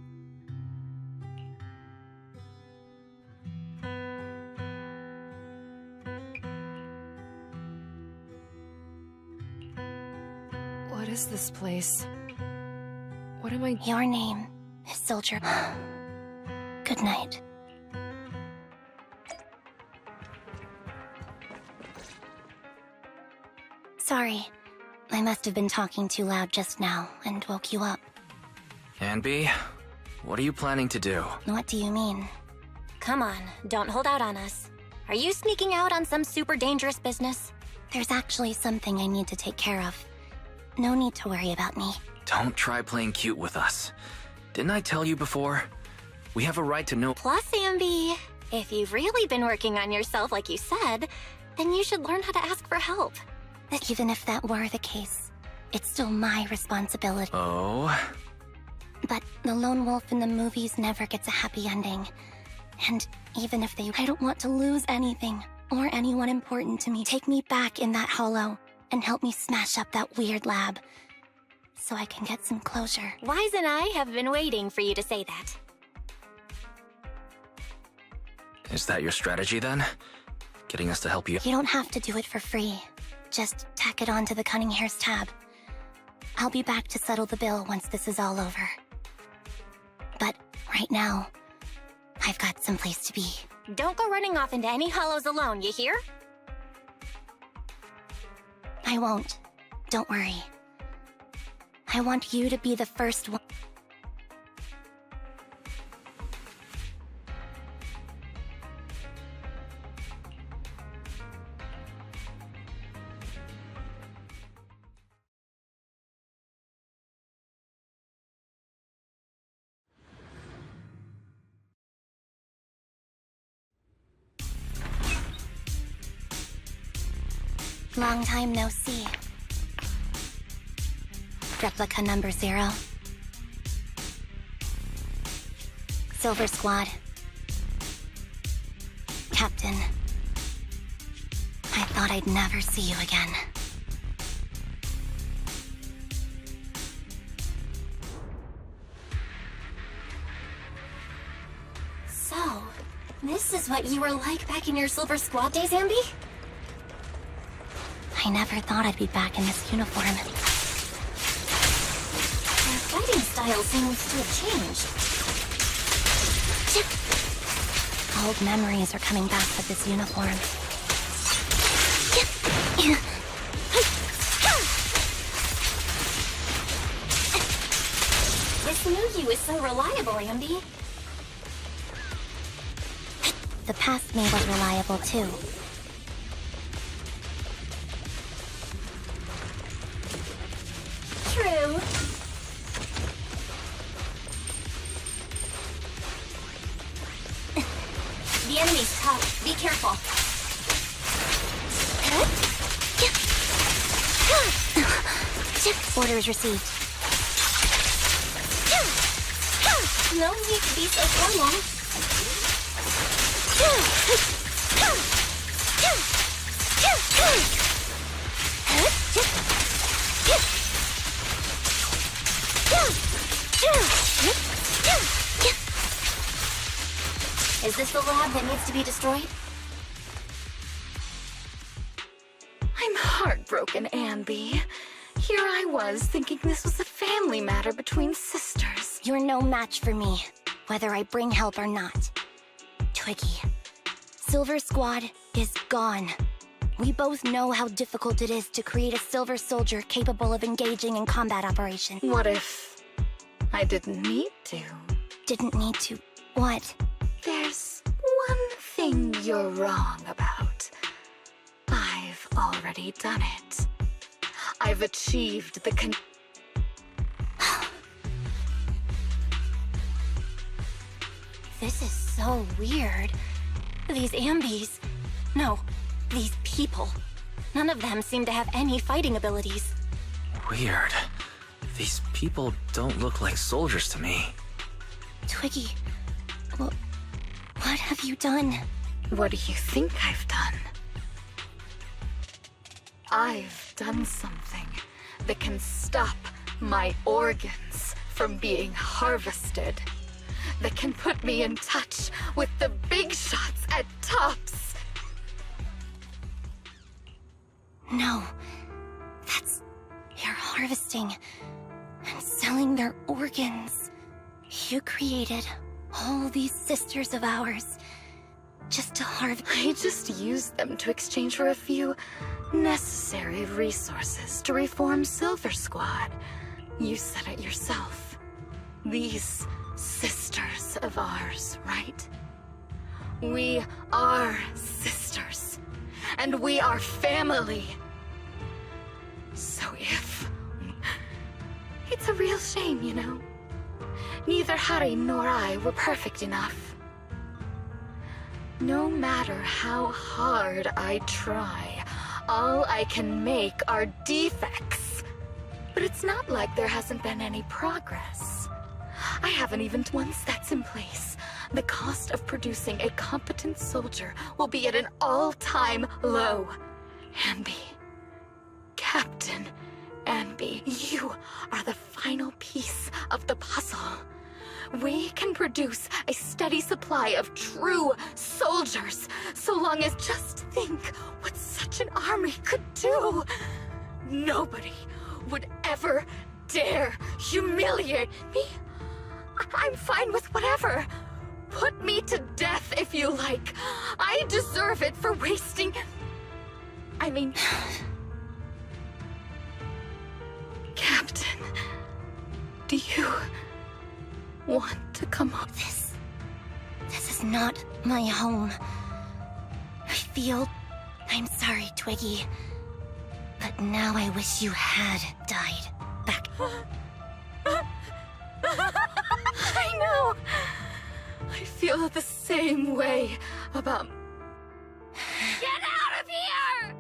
What is this place? What am I— Your name is Soldier. Good night. Sorry. I must have been talking too loud just now and woke you up. Anby, what are you planning to do? What do you mean? Come on, don't hold out on us. Are you sneaking out on some super dangerous business? There's actually something I need to take care of. No need to worry about me. Don't try playing cute with us. Didn't I tell you before? We have a right to know— Plus, Amby, if you've really been working on yourself like you said, then you should learn how to ask for help. Even if that were the case, it's still my responsibility. Oh? But the lone wolf in the movies never gets a happy ending. And even if they— I don't want to lose anything, or anyone important to me. Take me back in that hollow, and help me smash up that weird lab, so I can get some closure. Wise and I have been waiting for you to say that. Is that your strategy then? Getting us to help you— You don't have to do it for free. Just tack it onto the Cunning Hair's tab. I'll be back to settle the bill once this is all over. But right now, I've got someplace to be. Don't go running off into any hollows alone, you hear? I won't. Don't worry. I want you to be the first one. Long time no see. Replica number 0. Silver Squad. Captain. I thought I'd never see you again. So, this is what you were like back in your Silver Squad days, Amby? I never thought I'd be back in this uniform. Your fighting style seems to have changed. Old memories are coming back with this uniform. This new you is so reliable, Amby. The past me was reliable too. True. The enemy's tough. Be careful. Orders received. No need to be so formal. Is this the lab that needs to be destroyed? I'm heartbroken, Amby. Here I was, thinking this was a family matter between sisters. You're no match for me, whether I bring help or not. Twiggy, Silver Squad is gone. We both know how difficult it is to create a Silver Soldier capable of engaging in combat operations. What if I I didn't need to. Didn't need to. What? There's one thing you're wrong about. I've already done it. I've achieved the This is so weird. These s-anbys. No, these people. None of them seem to have any fighting abilities. Weird. These people don't look like soldiers to me. Twiggy, what have you done? What do you think I've done? I've done something that can stop my organs from being harvested. That can put me in touch with the big shots at tops. No, you're harvesting and selling their organs. You created all these sisters of ours just to harvest. I just used them to exchange for a few necessary resources to reform Silver Squad. You said it yourself. These sisters of ours, right? We are sisters, and we are family. So it's a real shame, you know? Neither Harry nor I were perfect enough. No matter how hard I try, all I can make are defects. But it's not like there hasn't been any progress. I haven't even. Once that's in place, the cost of producing a competent soldier will be at an all-time low. s-anby. Captain s-anby, you are the final piece of the puzzle. We can produce a steady supply of true soldiers, so long as just think what such an army could do. Nobody would ever dare humiliate me. I'm fine with whatever. Put me to death if you like. I deserve it for wasting... Captain, do you want to come up? This is not my home. I'm sorry, Twiggy. But now I wish you had died back. I know. I feel the same way about... Get out of here!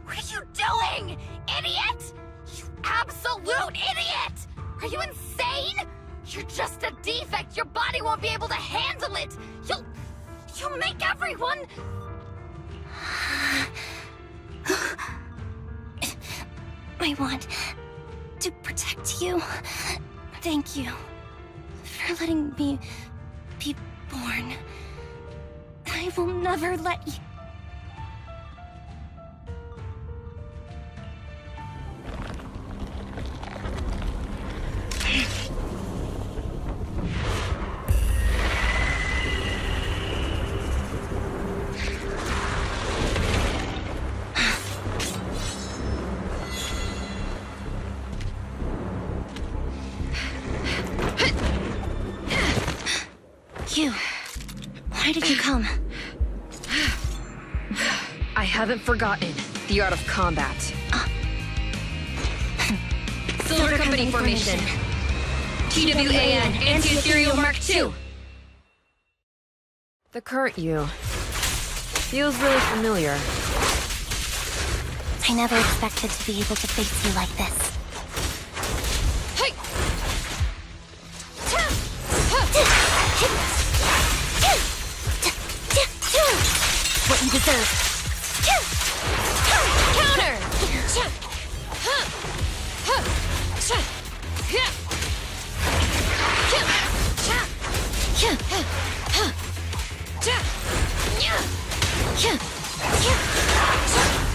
What are you doing, idiot? You absolute idiot! Are you insane? You're just a defect. Your body won't be able to handle it. You'll make everyone... I want to protect you. Thank you for letting me be born. I will never let you... You. Why did you come? I haven't forgotten the art of combat. Silver Company formation. TWAN, Anti-Ethereal Mark II. The current you feels really familiar. I never expected to be able to face you like this. Hey! What you deserve. Counter!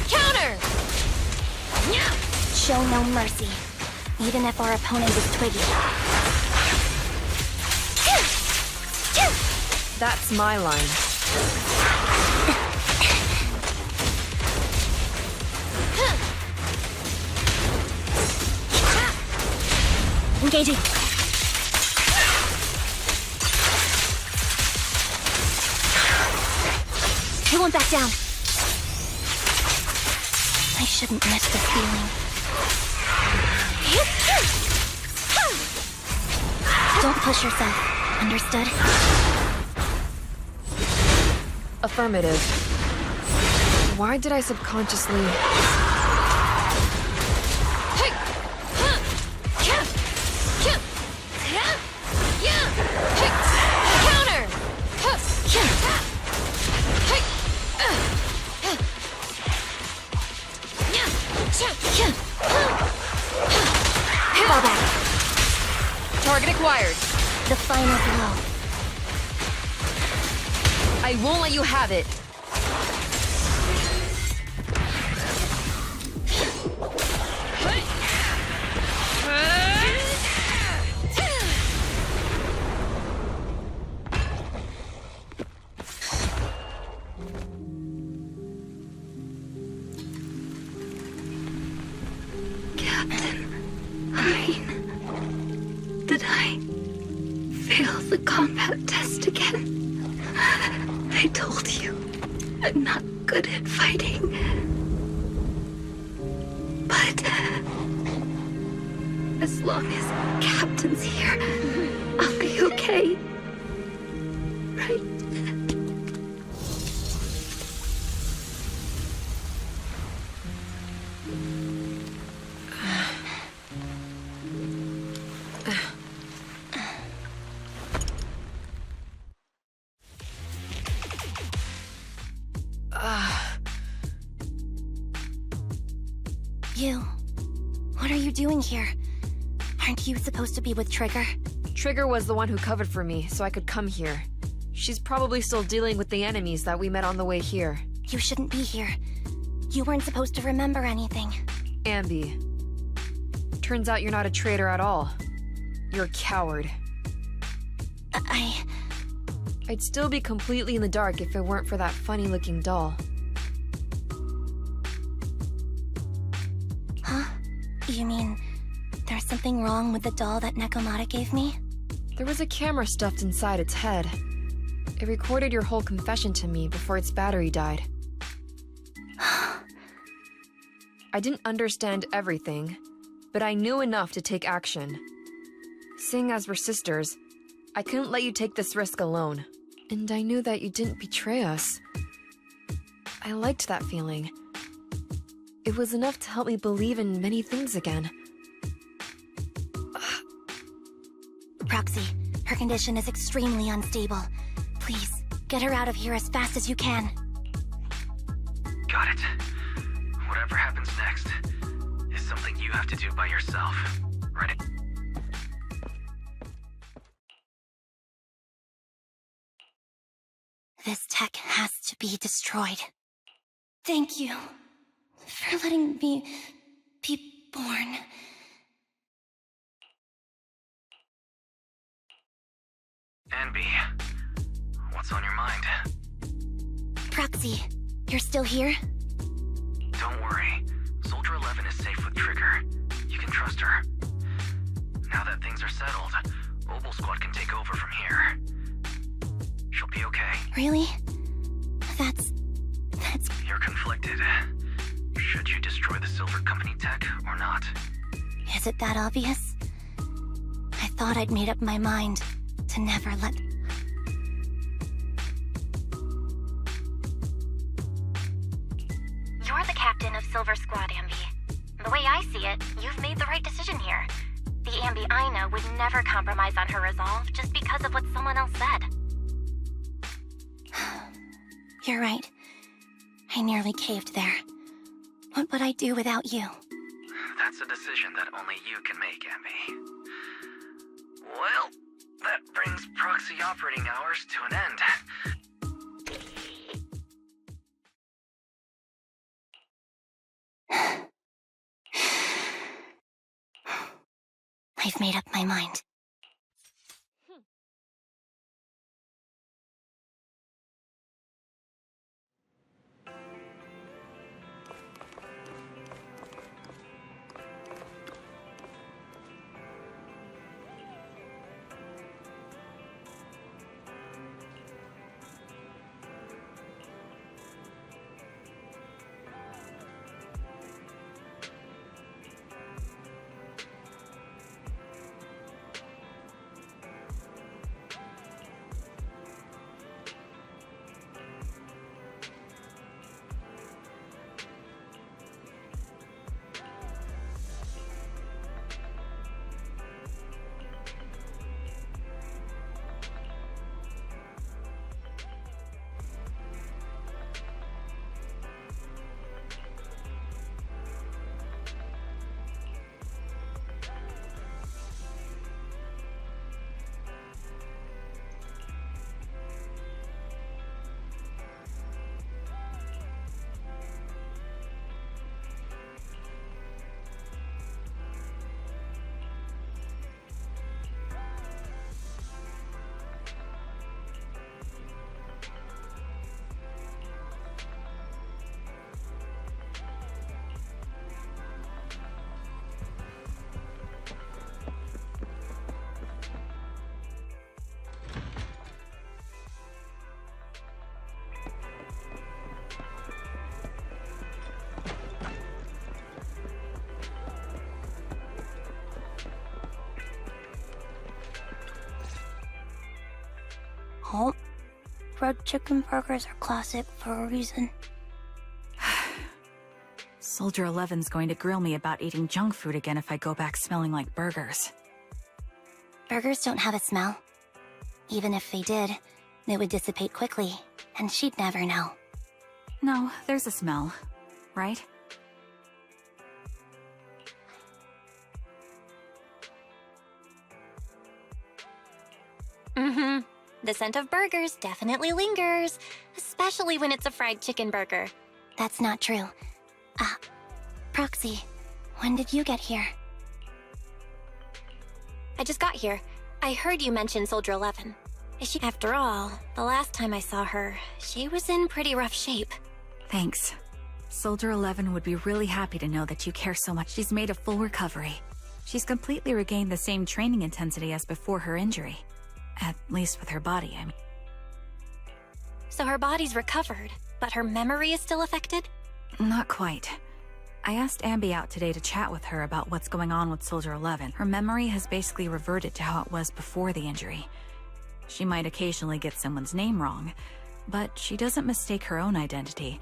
Counter! Show no mercy, even if our opponent is Twiggy. That's my line. Engaging. I won't back down. I shouldn't miss this feeling. Don't push yourself. Understood? Affirmative. Why did I subconsciously... Counter! Fall back. Target acquired. The final blow. I won't let you have it. Did I fail the combat test again? I told you I'm not good at fighting. But as long as Captain's here, I'll be okay. Right? You. What are you doing here? Aren't you supposed to be with Trigger? Trigger was the one who covered for me, so I could come here. She's probably still dealing with the enemies that we met on the way here. You shouldn't be here. You weren't supposed to remember anything. Ambi. Turns out you're not a traitor at all. You're a coward. I'd still be completely in the dark if it weren't for that funny-looking doll. Huh? You mean there's something wrong with the doll that Nekomata gave me? There was a camera stuffed inside its head. It recorded your whole confession to me before its battery died. I didn't understand everything, but I knew enough to take action. Seeing as we're sisters, I couldn't let you take this risk alone. And I knew that you didn't betray us. I liked that feeling. It was enough to help me believe in many things again. Proxy, her condition is extremely unstable. Please, get her out of here as fast as you can. Got it. Whatever happens next is something you have to do by yourself. Ready? This tech has to be destroyed. Thank you for letting me be born. Anby, what's on your mind? Proxy, you're still here? Don't worry. Soldier 11 is safe with Trigger. You can trust her. Now that things are settled, Obel Squad can take over from here. She'll be okay. Really? That's... You're conflicted. Should you destroy the Silver Company tech or not? Is it that obvious? I thought I'd made up my mind to never let... You're the captain of Silver Squad, Amby. The way I see it, you've made the right decision here. The Amby I know would never compromise on her resolve just because of what someone else said. You're right. I nearly caved there. What would I do without you? That's a decision that only you can make, Amby. Well, that brings proxy operating hours to an end. I've made up my mind. Oh, fried chicken burgers are classic for a reason. Soldier 11's going to grill me about eating junk food again if I go back smelling like burgers. Burgers don't have a smell. Even if they did, they would dissipate quickly, and she'd never know. No, there's a smell, right? Mm-hmm. The scent of burgers definitely lingers, especially when it's a fried chicken burger. That's not true. Proxy, when did you get here? I just got here. I heard you mention Soldier 11. Is she? After all, the last time I saw her, she was in pretty rough shape. Thanks. Soldier 11 would be really happy to know that you care so much. She's made a full recovery. She's completely regained the same training intensity as before her injury. At least with her body, I mean. So her body's recovered, but her memory is still affected? Not quite. I asked s-anby out today to chat with her about what's going on with Soldier 11. Her memory has basically reverted to how it was before the injury. She might occasionally get someone's name wrong, but she doesn't mistake her own identity,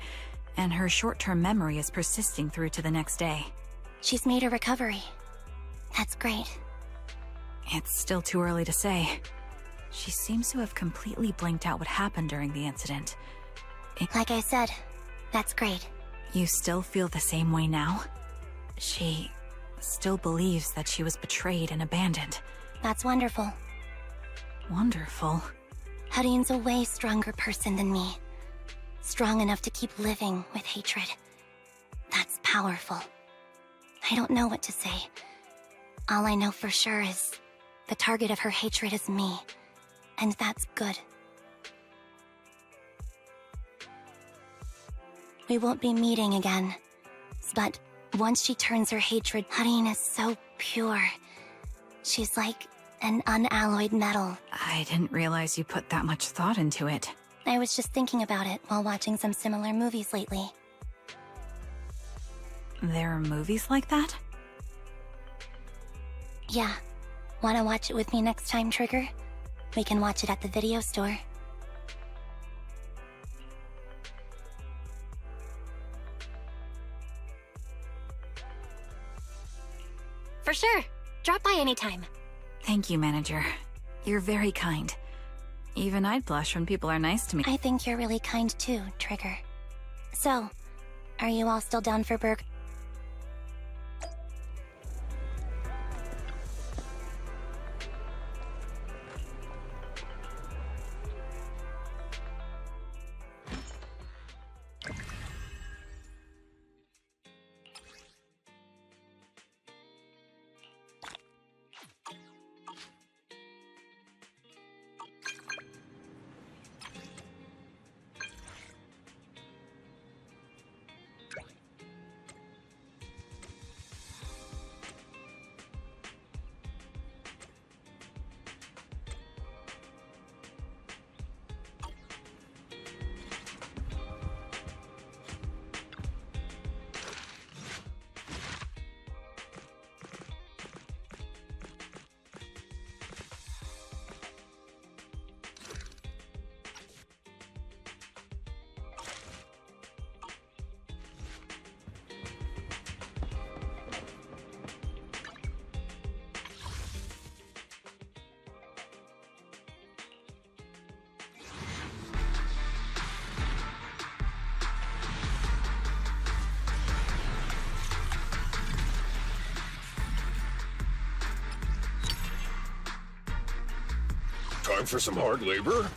and her short-term memory is persisting through to the next day. She's made a recovery. That's great. It's still too early to say. She seems to have completely blanked out what happened during the incident. Like I said, that's great. You still feel the same way now? She still believes that she was betrayed and abandoned. That's wonderful. Wonderful. Hudeen's a way stronger person than me. Strong enough to keep living with hatred. That's powerful. I don't know what to say. All I know for sure is the target of her hatred is me. And that's good. We won't be meeting again. But once she turns her hatred, Hudeen is so pure. She's like an unalloyed metal. I didn't realize you put that much thought into it. I was just thinking about it while watching some similar movies lately. There are movies like that? Yeah. Wanna watch it with me next time, Trigger? We can watch it at the video store. For sure. Drop by anytime. Thank you, Manager. You're very kind. Even I'd blush when people are nice to me. I think you're really kind too, Trigger. So, are you all still down for burger? Time for some hard labor?